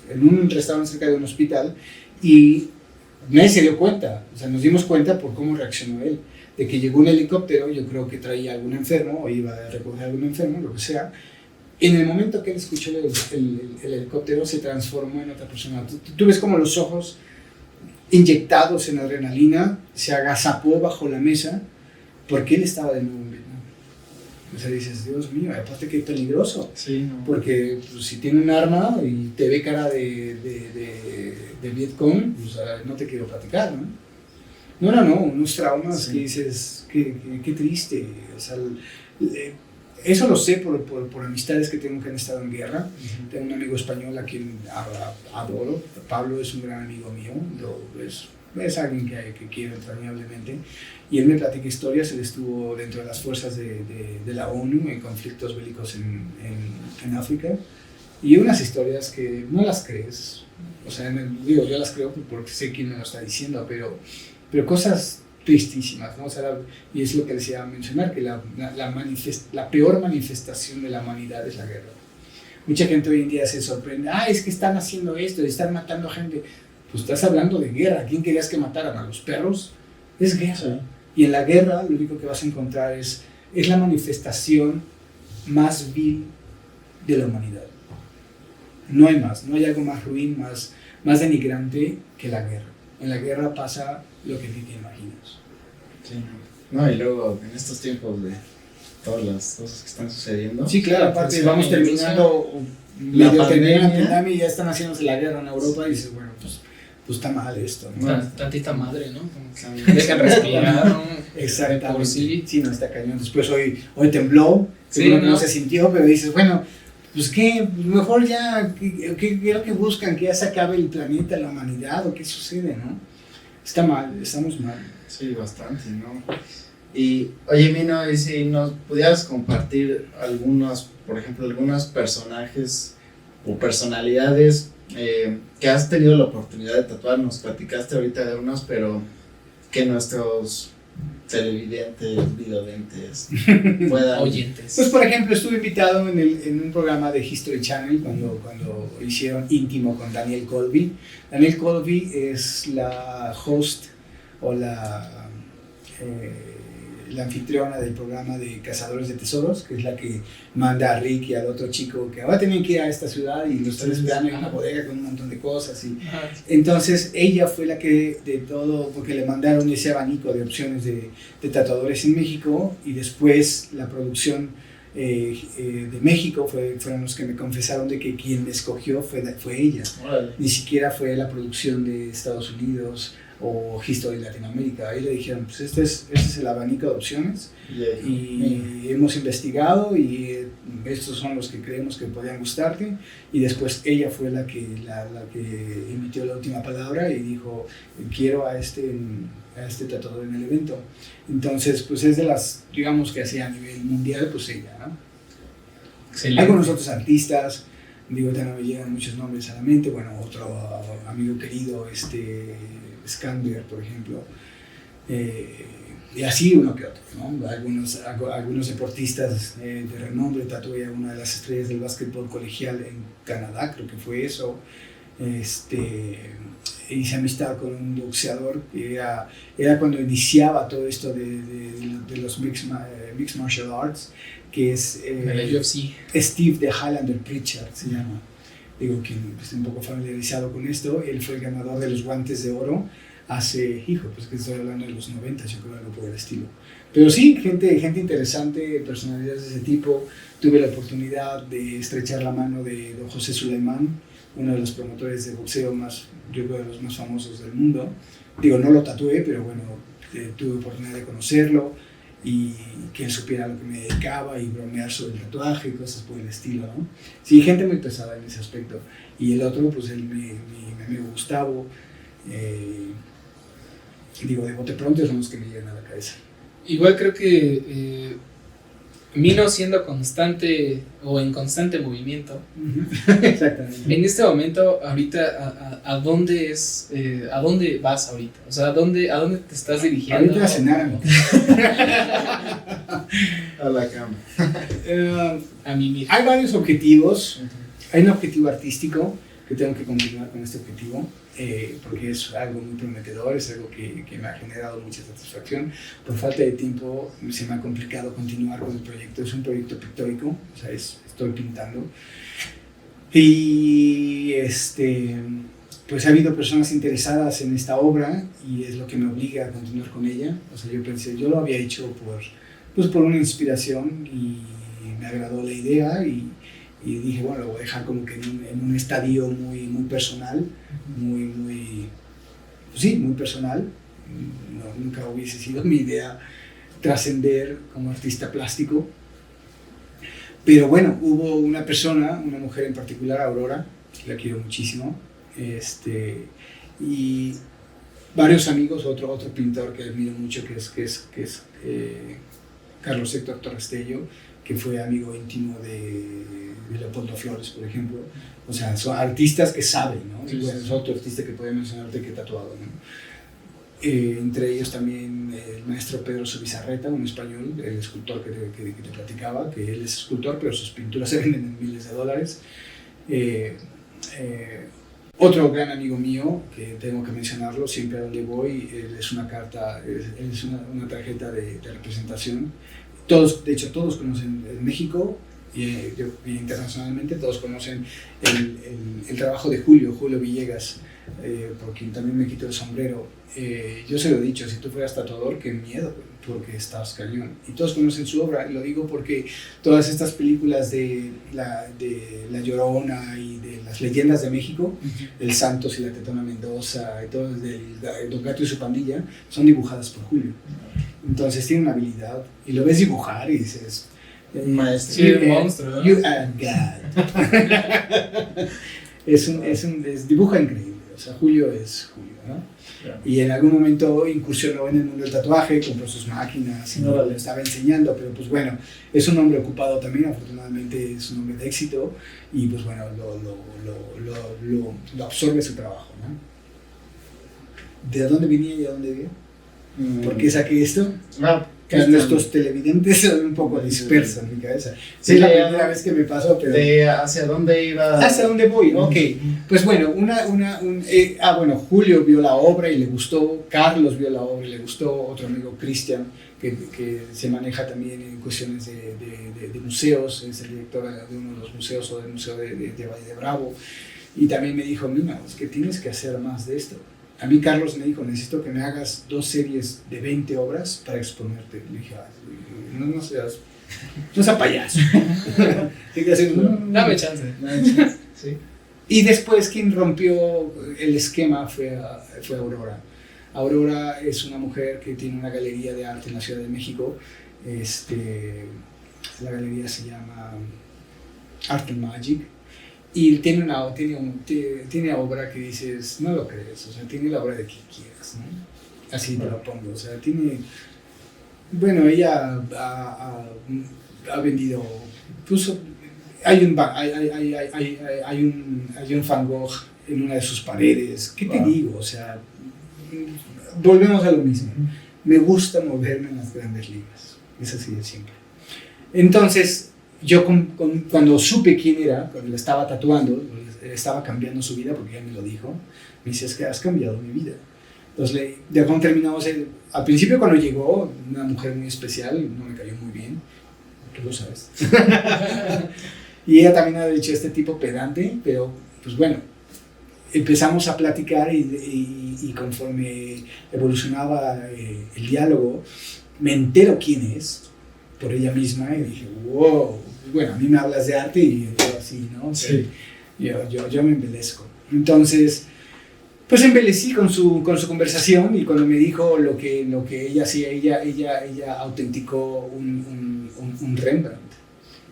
en un restaurante cerca de un hospital, y nadie se dio cuenta, o sea, nos dimos cuenta por cómo reaccionó él, de que llegó un helicóptero, yo creo que traía algún enfermo, o iba a recoger algún enfermo, lo que sea. En el momento que él escuchó el helicóptero, se transformó en otra persona. Tú ves como los ojos inyectados en adrenalina, se agazapó bajo la mesa, porque él estaba de nuevo en Vietnam. O sea, dices, Dios mío, aparte que peligroso, Sí, no. porque pues, si tiene un arma y te ve cara de Vietcong, pues no te quiero platicar, ¿no? No, unos traumas que dices, qué triste, o sea, eso lo sé por amistades que tengo que han estado en guerra. Tengo un amigo español a quien adoro, Pablo es un gran amigo mío, es alguien que quiero entrañablemente, y él me platica historias. Él estuvo dentro de las fuerzas de la ONU en conflictos bélicos en África, y unas historias que no las crees, o sea, digo, yo las creo porque sé quién me lo está diciendo, pero cosas tristísimas, ¿no? O sea, y es lo que les iba a mencionar, que la peor manifestación de la humanidad es la guerra. Mucha gente hoy en día se sorprende, es que están haciendo esto, están matando gente. Pues estás hablando de guerra. ¿Quién querías que mataran? ¿A los perros? Es guerra. Sí. Y en la guerra lo único que vas a encontrar es la manifestación más vil de la humanidad. No hay más, no hay algo más ruin, más denigrante que la guerra. En la guerra pasa lo que ni te imaginas. Sí. No, y luego en estos tiempos de todas las cosas que están sucediendo. Sí, claro, aparte vamos terminando la pandemia y ya están haciéndose la guerra en Europa y dices, bueno, pues está mal esto, ¿no? Tantita madre, ¿no? Dejan respirar, ¿no? Exactamente. Sí, no, está cañón. Después hoy tembló, no se sintió, pero dices, bueno, pues qué, mejor ya, ¿qué es lo que buscan? ¿Que ya se acabe el planeta, la humanidad o qué sucede, no? Está mal, estamos mal. Sí, bastante, ¿no? Y, oye, Mino, y si nos pudieras compartir por ejemplo, algunos personajes o personalidades que has tenido la oportunidad de tatuar. Nos platicaste ahorita de unos, pero que nuestros televidentes, videodentes puedan... oyentes. Pues, por ejemplo, estuve invitado en un programa de History Channel cuando hicieron Íntimo con Danielle Colby. Danielle Colby es la host o la anfitriona del programa de Cazadores de Tesoros, que es la que manda a Rick y al otro chico que ahora tienen que ir a esta ciudad y los están esperando en una bodega con un montón de cosas. Entonces ella fue la que de todo, porque le mandaron ese abanico de opciones de tatuadores en México, y después la producción de México fueron los que me confesaron de que quien me escogió fue ella. Vale. Ni siquiera fue la producción de Estados Unidos o History Latinoamérica. Ahí le dijeron, pues este es el abanico de opciones, y hemos investigado y estos son los que creemos que podían gustarte, y después ella fue la que emitió la última palabra y dijo, quiero a este tatuador en el evento. Entonces, pues es de las, digamos que así a nivel mundial, pues ella, ¿no? Excelente. Algunos otros artistas, digo, ya no me llegan muchos nombres a la mente. Bueno, otro amigo querido, Skander, por ejemplo, y así uno que otro, ¿no? Algunos deportistas de renombre. Tatué a una de las estrellas del básquetbol colegial en Canadá, creo que fue eso. Hice amistad con un boxeador que era cuando iniciaba todo esto de los mixed martial arts, que es el UFC. Steve the Highlander Pritchard se llama. Digo, quien esté un poco familiarizado con esto, él fue el ganador de los guantes de oro hace, pues que estoy hablando de los 90, yo creo, algo por el estilo. Pero sí, gente interesante, personalidades de ese tipo. Tuve la oportunidad de estrechar la mano de don José Sulaimán, uno de los promotores de boxeo yo creo, de los más famosos del mundo. Digo, no lo tatué, pero bueno, tuve oportunidad de conocerlo y que él supiera a lo que me dedicaba y bromear sobre el tatuaje y cosas por el estilo, ¿no? Sí, gente muy pesada en ese aspecto. Y el otro, pues mi amigo Gustavo, digo, de bote pronto son los que me llegan a la cabeza. Igual creo que Mino, siendo constante o en constante movimiento. Exactamente. En este momento, ahorita, ¿a dónde vas ahorita? O sea, ¿a dónde te estás dirigiendo? Ahorita a cenar. A la cama. A mí mismo. Hay varios objetivos. Hay un objetivo artístico, que tengo que continuar con este objetivo, porque es algo muy prometedor, es algo que me ha generado mucha satisfacción. Por falta de tiempo se me ha complicado continuar con el proyecto. Es un proyecto pictórico, o sea, estoy pintando. Y pues ha habido personas interesadas en esta obra y es lo que me obliga a continuar con ella. O sea, yo pensé, yo lo había hecho por una inspiración y me agradó la idea y dije, bueno, lo voy a dejar como que en un estadio muy, muy personal, muy personal. No, nunca hubiese sido mi idea trascender como artista plástico. Pero bueno, hubo una mujer en particular, Aurora, que la quiero muchísimo, y varios amigos, otro pintor que admiro mucho, que es Carlos Héctor Torrestello, que fue amigo íntimo de Leopoldo Flores, por ejemplo. O sea, son artistas que saben, ¿no? Sí, bueno, es otro artista que puede mencionarte que he tatuado, ¿no? Entre ellos también el maestro Pedro Subizarreta, un español, el escultor que te platicaba, que él es escultor, pero sus pinturas se venden en miles de dólares. Otro gran amigo mío, que tengo que mencionarlo, siempre a donde voy, él es una carta, es una tarjeta de representación. De hecho, todos conocen en México y internacionalmente, todos conocen el trabajo de Julio Villegas, por quien también me quito el sombrero. Yo se lo he dicho, si tú fueras tatuador, qué miedo, porque estás cañón. Y todos conocen su obra, y lo digo porque todas estas películas de la Llorona y de las leyendas de México, el Santos y la Tetona Mendoza, y todo el Don Gato y su pandilla, son dibujadas por Julio. Entonces tiene una habilidad, y lo ves dibujar y dices... Maestro. Sí, un monstruo, ¿no? You are God. Dibuja increíble, o sea, Julio es Julio, ¿no? Yeah. Y en algún momento incursionó en el mundo del tatuaje, compró sus máquinas y lo estaba enseñando, pero pues bueno, es un hombre ocupado también, afortunadamente es un hombre de éxito y pues bueno, lo absorbe su trabajo, ¿no? ¿De dónde venía y a dónde iba? ¿Por qué saqué esto? Que nuestros televidentes son un poco dispersos en mi cabeza. Sí, es la primera vez que me pasó, pero... ¿Hacia dónde iba? ¿Hacia dónde voy? Ok, pues bueno, Julio vio la obra y le gustó, Carlos vio la obra y le gustó, otro amigo, Cristian, que se maneja también en cuestiones de museos, es el director de uno de los museos o del Museo de Valle de Bravo, y también me dijo, mira, es que tienes que hacer más de esto. A mí Carlos me dijo, necesito que me hagas 2 series de 20 obras para exponerte. Le dije, no seas payaso. Dame chance. Sí. Y después quien rompió el esquema fue Aurora. Aurora es una mujer que tiene una galería de arte en la Ciudad de México. La galería se llama Art and Magic. Y tiene obra que dices, no lo crees, o sea, tiene la obra de quien quieras, ¿no? Así te lo pongo, o sea, bueno, ella ha vendido, incluso hay un Van Gogh en una de sus paredes, ¿qué te digo? O sea, volvemos a lo mismo, me gusta moverme en las grandes ligas, es así de simple. Entonces, yo cuando supe quién era, cuando le estaba tatuando, estaba cambiando su vida, porque ella me lo dijo, me dice, es que has cambiado mi vida. Entonces, ya cuando terminamos, al principio cuando llegó, una mujer muy especial, no me cayó muy bien, tú lo sabes. Y ella también ha dicho, este tipo pedante, pero pues bueno, empezamos a platicar y conforme evolucionaba el diálogo, me entero quién es, por ella misma, y dije, wow, bueno, a mí me hablas de arte y yo así, ¿no? Sí. Yo me embelezco. Entonces, pues embelecí con su conversación y cuando me dijo lo que ella hacía, ella autenticó un Rembrandt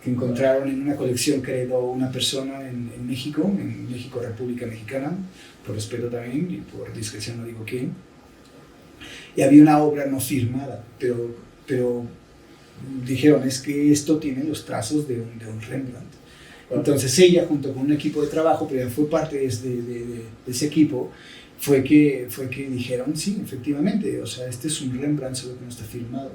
que encontraron en una colección que heredó una persona en México, República Mexicana, por respeto también y por discreción no digo qué. Y había una obra no firmada, pero dijeron, es que esto tiene los trazos de un Rembrandt. Entonces ella, junto con un equipo de trabajo, pero fue parte de ese equipo, fue que dijeron, sí, efectivamente, o sea, este es un Rembrandt, solo que no está firmado.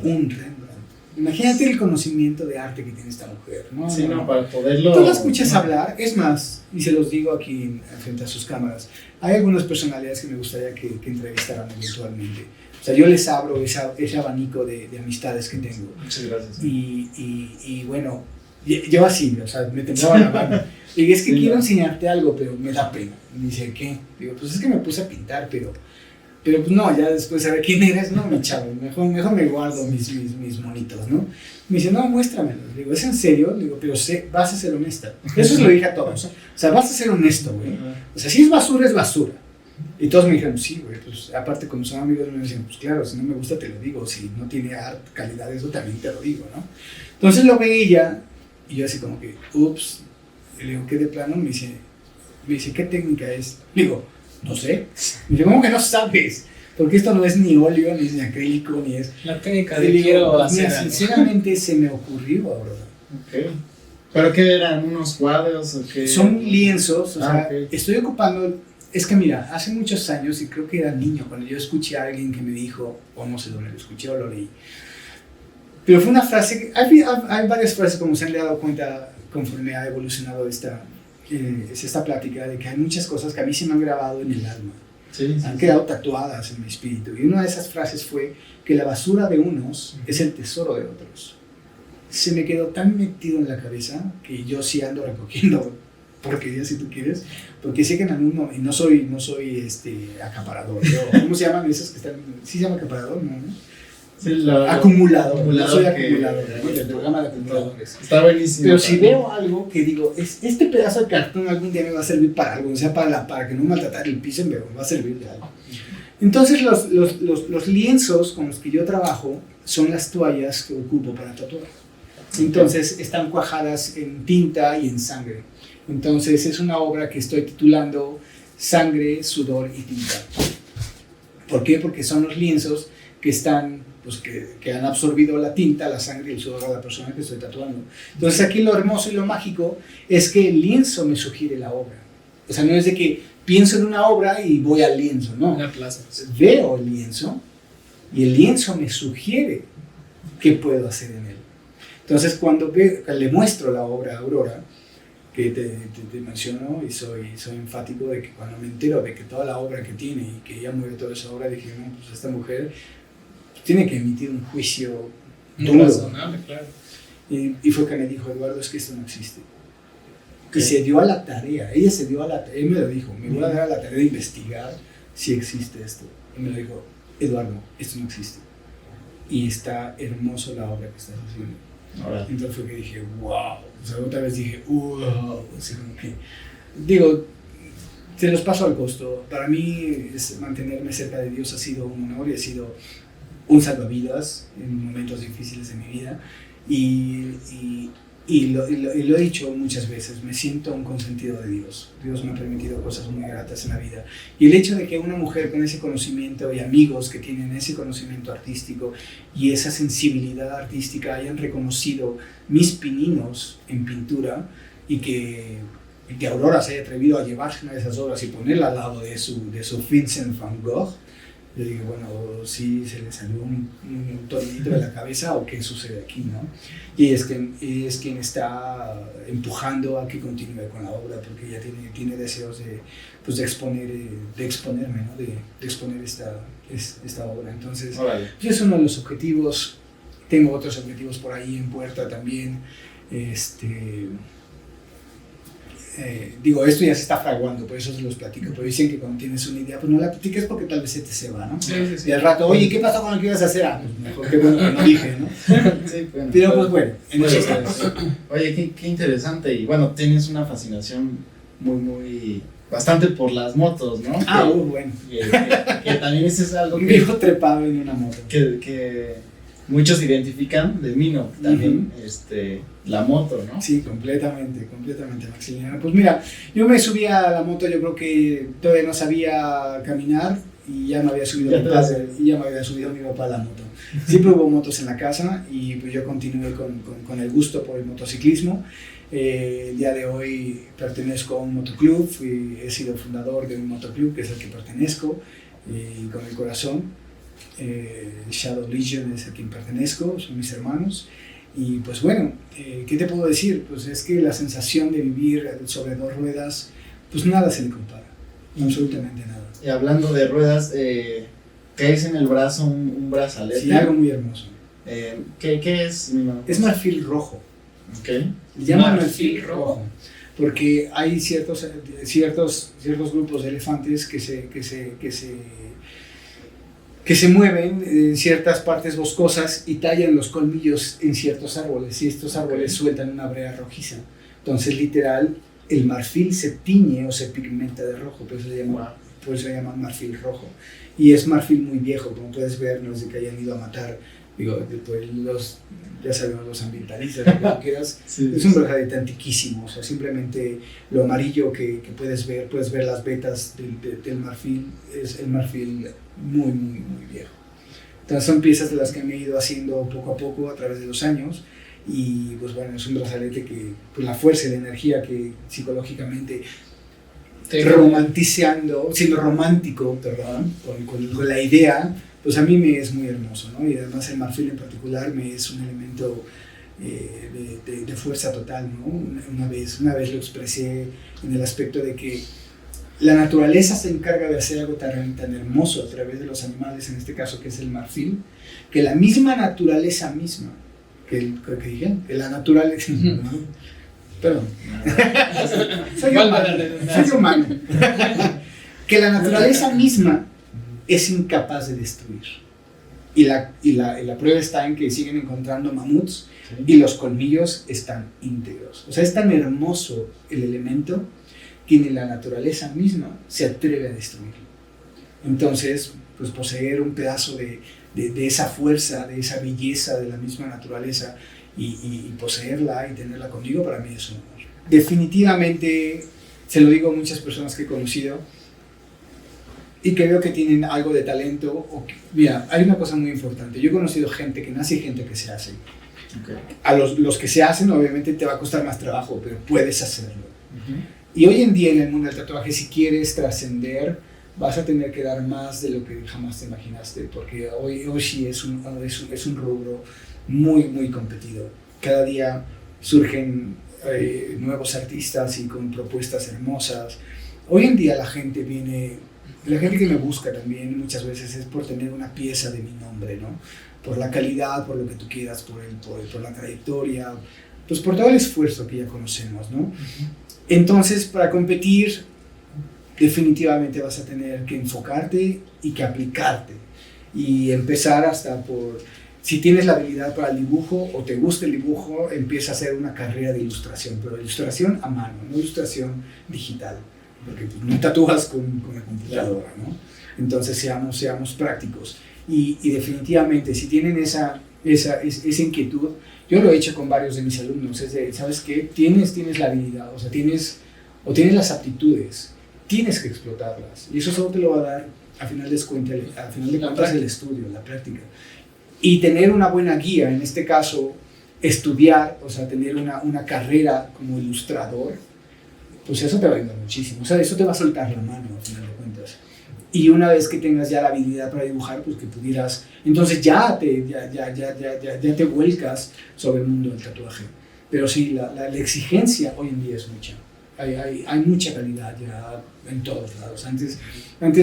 Un Rembrandt. Imagínate el conocimiento de arte que tiene esta mujer, ¿no? Sí, no, para poderlo... Tú la escuchas hablar, es más, y se los digo aquí frente a sus cámaras, hay algunas personalidades que me gustaría que entrevistaran eventualmente. O sea, yo les abro ese abanico de amistades que tengo. Muchas gracias. Y bueno, yo así, o sea, me temblaba la mano. Y digo, es que Sí, quiero no. enseñarte algo, pero me da pena. Y me dice, ¿qué? Digo, pues es que me puse a pintar, pero pues no, ya después saber quién eres, no, mi chavo, mejor me guardo mis monitos, ¿no? Me dice, no, muéstramelos. Digo, ¿es en serio? Digo, pero vas a ser honesta. Eso se lo dije a todos. O sea, vas a ser honesto, güey. O sea, si es basura, es basura. Y todos me dijeron, sí, güey, pues aparte como son amigos me decían, pues claro, si no me gusta te lo digo, si no tiene calidad eso también te lo digo, ¿no? Entonces lo veía y yo así como que, ups, y le digo, ¿qué de plano? Me dice, ¿qué técnica es? Le digo, no sé. Me dice, ¿cómo que no sabes? Porque esto no es ni óleo, ni es ni acrílico, ni es... La técnica Y de le digo, quiero pues, hacer mira, algo. sinceramente se me ocurrió ahora. Ok. ¿Pero qué eran? ¿Unos cuadros o qué? Son lienzos, o sea, ok. estoy ocupando... Es que mira, hace muchos años, y creo que era niño, cuando yo escuché a alguien que me dijo, o no sé dónde lo escuché o lo leí, pero fue una frase, hay varias frases como se han dado cuenta conforme ha evolucionado esta plática, de que hay muchas cosas que a mí se me han grabado en el alma, Sí, sí, han sí. quedado tatuadas en mi espíritu, y una de esas frases fue que la basura de unos es el tesoro de otros. Se me quedó tan metido en la cabeza que yo sí ando recogiendo porquerías si tú quieres, porque sé que en algún momento, y no soy acaparador, ¿cómo se llaman esos que están? ¿Sí se llama acaparador? No, ¿no? Sí, Acumulador, no soy que- acumulador, ¿no? El programa de acumuladores. Está buenísimo. Pero si veo algo que digo, este pedazo de cartón algún día me va a servir para algo, o sea, para que no maltratar el piso, me va a servir de algo. Entonces los lienzos con los que yo trabajo son las toallas que ocupo para tatuar. Entonces están cuajadas en tinta y en sangre. Entonces es una obra que estoy titulando Sangre, Sudor y Tinta. ¿Por qué? Porque son los lienzos que están, pues que han absorbido la tinta, la sangre y el sudor de la persona que estoy tatuando. Entonces aquí lo hermoso y lo mágico es que el lienzo me sugiere la obra. O sea, no es de que pienso en una obra y voy al lienzo, no. Una plaza. Veo el lienzo y el lienzo me sugiere qué puedo hacer en él. Entonces cuando le muestro la obra a Aurora, que te menciono y soy enfático de que cuando me entero de que toda la obra que tiene y que ella mueve toda esa obra, dije, no, pues esta mujer tiene que emitir un juicio Muy duro. razonable, claro. Y fue que me dijo, Eduardo, es que esto no existe. Y se dio a la tarea, ella se dio a la tarea, él me lo dijo, me voy a dar a la tarea de investigar si existe esto. Y me lo dijo, Eduardo, esto no existe. Y está hermoso la obra que estás haciendo. Ahora, Entonces fue que dije, wow. O sea, otra vez dije, wow. O sea, como que, digo, se los paso al costo. Para mí, mantenerme cerca de Dios ha sido un honor y ha sido un salvavidas en momentos difíciles de mi vida. Y lo he dicho muchas veces, me siento un consentido de Dios. Dios me ha permitido cosas muy gratas en la vida. Y el hecho de que una mujer con ese conocimiento y amigos que tienen ese conocimiento artístico y esa sensibilidad artística hayan reconocido mis pininos en pintura y que Aurora se haya atrevido a llevarse una de esas obras y ponerla al lado de su Vincent van Gogh, yo digo, bueno, sí se le salió un tornillo de la cabeza o qué sucede aquí, ¿no? Y es quien está empujando a que continúe con la obra porque ella tiene deseos de exponerme, ¿no? De exponer esta obra. Entonces, órale. pues es uno de los objetivos. Tengo otros objetivos por ahí en puerta también. Digo, esto ya se está fraguando, por eso se los platico. Pero dicen que cuando tienes una idea, pues no la platiques porque tal vez se va, ¿no? Sí, sí, sí. Y al rato, oye, ¿qué pasó con lo que ibas a hacer? Ah, pues mejor que bueno que no dije, ¿no? Sí, bueno, Pero pues bueno, en Pues, eso estamos. Oye, qué interesante. Y bueno, tienes una fascinación muy bastante por las motos, ¿no? Ah, bueno. Que también ese es algo Un viejo trepado en una moto. que muchos identifican de mí, ¿no? También la moto, ¿no? Sí, completamente, Maximiliano. Pues mira, yo me subí a la moto, yo creo que todavía no sabía caminar y ya me había subido mi papá a la moto. Siempre hubo motos en la casa y pues yo continué con el gusto por el motociclismo. El día de hoy pertenezco a un motoclub, he sido fundador de un motoclub que es el que pertenezco con el corazón. Shadow Legion es a quien pertenezco, son mis hermanos. Y pues bueno, ¿qué te puedo decir? Pues es que la sensación de vivir sobre dos ruedas, pues nada se le compara, absolutamente nada. Y hablando de ruedas, traes en el brazo un brazalete. Sí, algo muy hermoso. ¿Qué es? No. Es marfil rojo. Okay. Le llaman Marfil marfil rojo porque hay ciertos grupos de elefantes que se mueven en ciertas partes boscosas y tallan los colmillos en ciertos árboles, y estos árboles sueltan una brea rojiza. Entonces, literal, el marfil se tiñe o se pigmenta de rojo, por eso se llama marfil rojo. Y es marfil muy viejo, como puedes ver, no es de que hayan ido a matar, ya sabemos, los ambientalistas, lo que tú quieras. Sí, es un brazalete antiquísimo, o sea, simplemente lo amarillo que puedes ver las vetas del marfil, es el marfil muy, muy, muy viejo. Entonces son piezas de las que me he ido haciendo poco a poco a través de los años, y pues bueno, es un brazalete que, pues la fuerza y la energía que psicológicamente, siendo romántico, perdón, con la idea, pues a mí me es muy hermoso, ¿no? Y además el marfil en particular me es un elemento de fuerza total, ¿no? Una vez lo expresé en el aspecto de que la naturaleza se encarga de hacer algo tan hermoso a través de los animales, en este caso que es el marfil, que la misma naturaleza misma, que la naturaleza, ¿no? Perdón, soy humano, que la naturaleza misma es incapaz de destruir. Y la prueba está en que siguen encontrando mamuts y los colmillos están íntegros. O sea, es tan hermoso el elemento que ni la naturaleza misma se atreve a destruirlo. Entonces, pues poseer un pedazo de esa fuerza, de esa belleza de la misma naturaleza y poseerla y tenerla conmigo, para mí es un honor. Definitivamente, se lo digo a muchas personas que he conocido, y que veo que tienen algo de talento. Mira, hay una cosa muy importante. Yo he conocido gente que nace y gente que se hace. Okay. A los que se hacen, obviamente te va a costar más trabajo, pero puedes hacerlo. Y hoy en día en el mundo del tatuaje, si quieres trascender, vas a tener que dar más de lo que jamás te imaginaste, porque hoy sí es un rubro muy, muy competido. Cada día surgen nuevos artistas y con propuestas hermosas. Hoy en día la gente que me busca también muchas veces es por tener una pieza de mi nombre, ¿no? Por la calidad, por lo que tú quieras, por la trayectoria, pues por todo el esfuerzo que ya conocemos, ¿no? Entonces, para competir, definitivamente vas a tener que enfocarte y que aplicarte y empezar hasta por, si tienes la habilidad para el dibujo o te gusta el dibujo, empieza a hacer una carrera de ilustración, pero ilustración a mano, no ilustración digital, porque no tatúas con la computadora, ¿no? Entonces seamos prácticos y definitivamente si tienen esa inquietud, yo lo he hecho con varios de mis alumnos, es de, ¿sabes qué? Tienes la habilidad, o sea, tienes las aptitudes, tienes que explotarlas, y eso solo te lo va a dar a final de cuentas el estudio, la práctica, y tener una buena guía, en este caso estudiar, o sea, tener una carrera como ilustrador, pues eso te va a ayudar muchísimo, o sea, eso te va a soltar la mano a final de cuentas. Y una vez que tengas ya la habilidad para dibujar, pues que pudieras, entonces ya te vuelcas sobre el mundo del tatuaje. Pero sí, la exigencia hoy en día es mucha. Hay mucha calidad ya en todos lados. Antes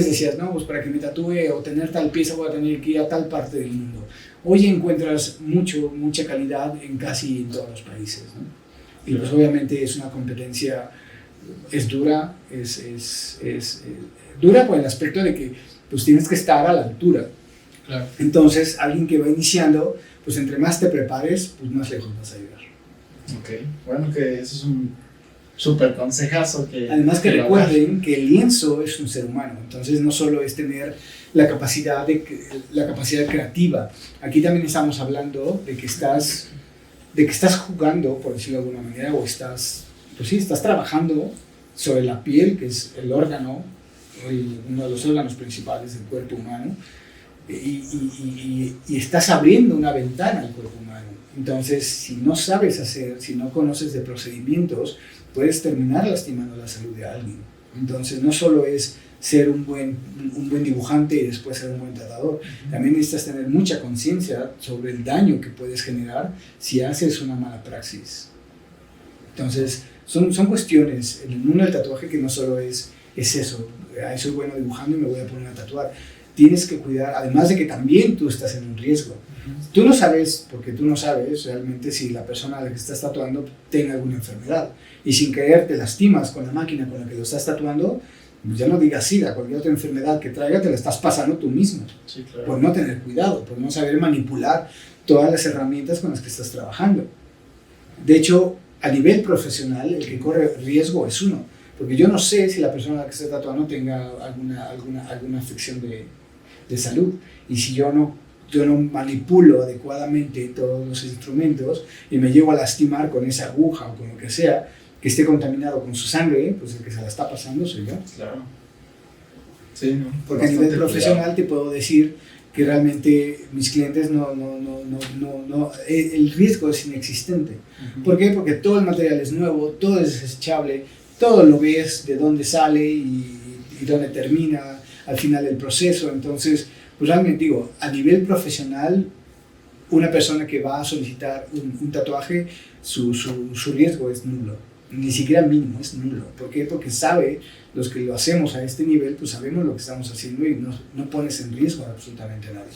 decías, no, pues para que me tatúe o tener tal pieza voy a tener que ir a tal parte del mundo. Hoy encuentras mucha calidad en casi todos los países, ¿no? Y pues obviamente es una competencia, es dura, es dura por el aspecto de que pues tienes que estar a la altura. Claro. Entonces, alguien que va iniciando, pues entre más te prepares, pues más lejos vas a llegar. Ok, bueno, que eso es un súper consejazo. Además que recuerden que el lienzo es un ser humano, entonces no solo es tener la capacidad creativa, aquí también estamos hablando de que estás jugando, por decirlo de alguna manera, o estás trabajando sobre la piel, que es el órgano, uno de los órganos principales del cuerpo humano, y estás abriendo una ventana al cuerpo humano. Entonces, si no conoces de procedimientos, puedes terminar lastimando la salud de alguien. Entonces, no solo es ser un buen dibujante y después ser un buen tatuador. También necesitas tener mucha conciencia sobre el daño que puedes generar si haces una mala praxis. Entonces, son cuestiones en el mundo del tatuaje que no solo es eso, soy bueno dibujando y me voy a poner a tatuar. Tienes que cuidar, además de que también tú estás en un riesgo. Tú no sabes, porque tú no sabes realmente si la persona a la que estás tatuando tenga alguna enfermedad. Y sin querer te lastimas con la máquina con la que lo estás tatuando, pues ya no digas SIDA, cualquier otra enfermedad que traiga te la estás pasando tú mismo. Sí, claro. Por no tener cuidado, por no saber manipular todas las herramientas con las que estás trabajando. De hecho, a nivel profesional, el que corre riesgo es uno. Porque yo no sé si la persona a la que estoy tatuando tenga alguna afección de salud. Y si yo no manipulo adecuadamente todos los instrumentos y me llego a lastimar con esa aguja o con lo que sea, que esté contaminado con su sangre, pues el que se la está pasando soy yo. Claro. Sí, ¿no? Porque a nivel profesional te puedo decir que realmente mis clientes el riesgo es inexistente. ¿Por qué? Porque todo el material es nuevo, todo es desechable, todo lo ves de dónde sale y dónde termina al final el proceso. Entonces, pues realmente digo, a nivel profesional, una persona que va a solicitar un tatuaje, su riesgo es nulo, ni siquiera mínimo, es nulo. ¿Por qué? Porque sabe, los que lo hacemos a este nivel, pues sabemos lo que estamos haciendo y no pones en riesgo a absolutamente a nadie.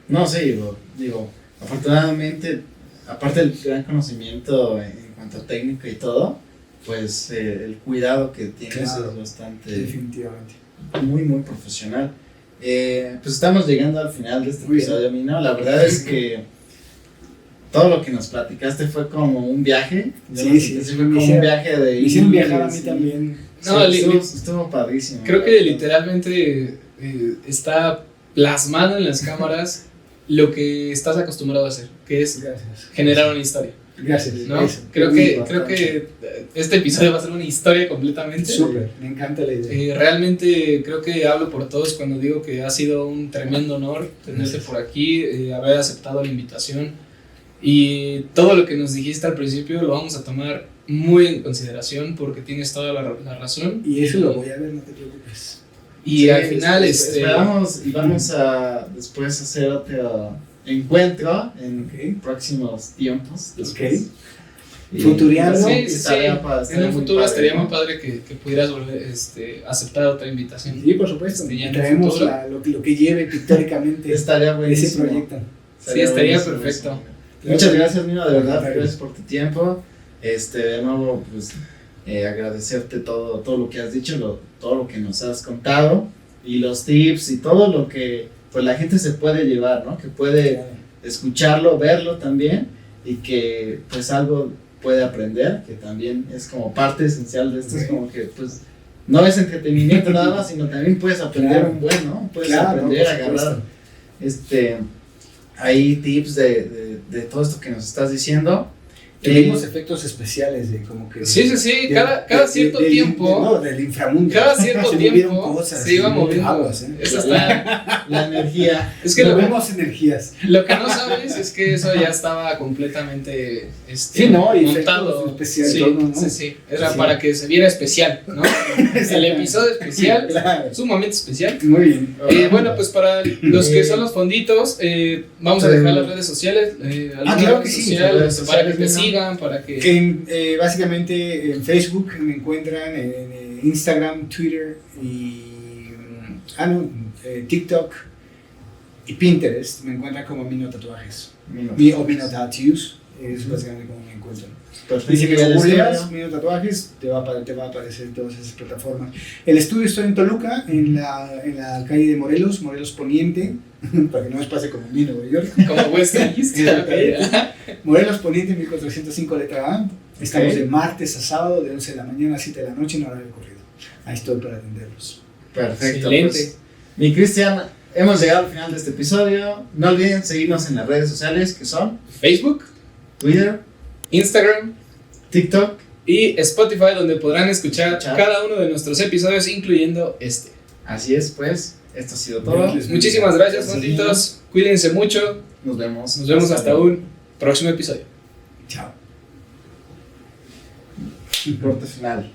No, sí, digo, afortunadamente, aparte del gran conocimiento en cuanto a técnica y todo, pues el cuidado que tienes Claro, es bastante, definitivamente. muy, muy profesional. Pues estamos llegando al final de este episodio, Mino. La verdad es que todo lo que nos platicaste fue como un viaje. Sí, fue como un viaje de... Me hicieron viajar a mí también. No, estuvo padrísimo. Creo que literalmente está plasmado en las cámaras lo que estás acostumbrado a hacer, que es Gracias. generar una historia. Gracias. ¿No? Eso. Creo que este episodio va a ser una historia completamente. Súper, me encanta la idea. Realmente creo que hablo por todos cuando digo que ha sido un tremendo honor tenerte por aquí, haber aceptado la invitación y todo lo que nos dijiste al principio lo vamos a tomar muy en consideración porque tienes toda la razón. Y eso lo voy a ver, no te preocupes. Y Sí, al final esperamos y vamos a después hacer otro encuentro en próximos tiempos. Después. Y- Futureando. Sí, estaría en un futuro padre, estaría ¿no? muy padre que pudieras volver aceptar otra invitación. Sí, por supuesto. Ya en un Traemos futuro. lo que lleve pictóricamente Estaría ese buenísimo. proyecto. Sí, estaría buenísimo perfecto. eso. Muchas gracias, Mino, de verdad, Claro. gracias por tu tiempo. De nuevo, pues, agradecerte todo lo que has dicho, todo lo que nos has contado y los tips y todo lo que pues la gente se puede llevar, ¿no? Que puede escucharlo, verlo también y que pues algo puede aprender, que también es como parte esencial de esto, es como que pues no es entretenimiento nada más, sino también puedes aprender Claro. un buen, ¿no? Puedes Claro, aprender por a agarrar hay tips de todo esto que nos estás diciendo. Tuvimos efectos especiales de como que... Sí, cada cierto tiempo. Del inframundo. Cada cierto se movieron tiempo cosas, se iba sí, moviendo. aguas, Eso está. La energía. Es que movemos energías. lo que no sabes es que eso ya estaba completamente Sí, ¿no? Y montado. efectos especiales, Sí, todo, ¿no? sí. Era Sí. para que se viera especial, ¿no? El episodio especial, Claro. sumamente especial. Muy bien. Bueno, pues para los que son los fonditos, vamos a dejar las redes sociales. Algunas claro que redes sí, sociales, redes para que sociales, te ¿no? sigan, para que. Básicamente en Facebook me encuentran, en Instagram, Twitter y TikTok y Pinterest me encuentran como Mino Tatuajes o Mino Tattoos, es básicamente como me encuentran. Perfecto. Y si me ¿Y el googleas estudio? Mino Tatuajes te va a aparecer en todas esas plataformas. El estudio estoy en Toluca, en la calle de Morelos Poniente, para que no nos pase como Mino, Nueva York. Como Western Morelos Poniente, 1405 letra A. Estamos Ok. de martes a sábado, de 11 de la mañana a 7 de la noche en horario corrido. Ahí estoy para atenderlos. Perfecto. Excelente. Pues, mi Cristian, hemos llegado al final de este episodio. No olviden seguirnos en las redes sociales que son Facebook, Twitter, Instagram TikTok. y Spotify, donde podrán escuchar Escuchar. cada uno de nuestros episodios, incluyendo este. Así es, pues, esto ha sido todo. Gracias. Muchísimas gracias, Gracias, montitos. Cuídense mucho. Nos vemos. Nos vemos hasta luego. un próximo episodio. Chao. Corte final.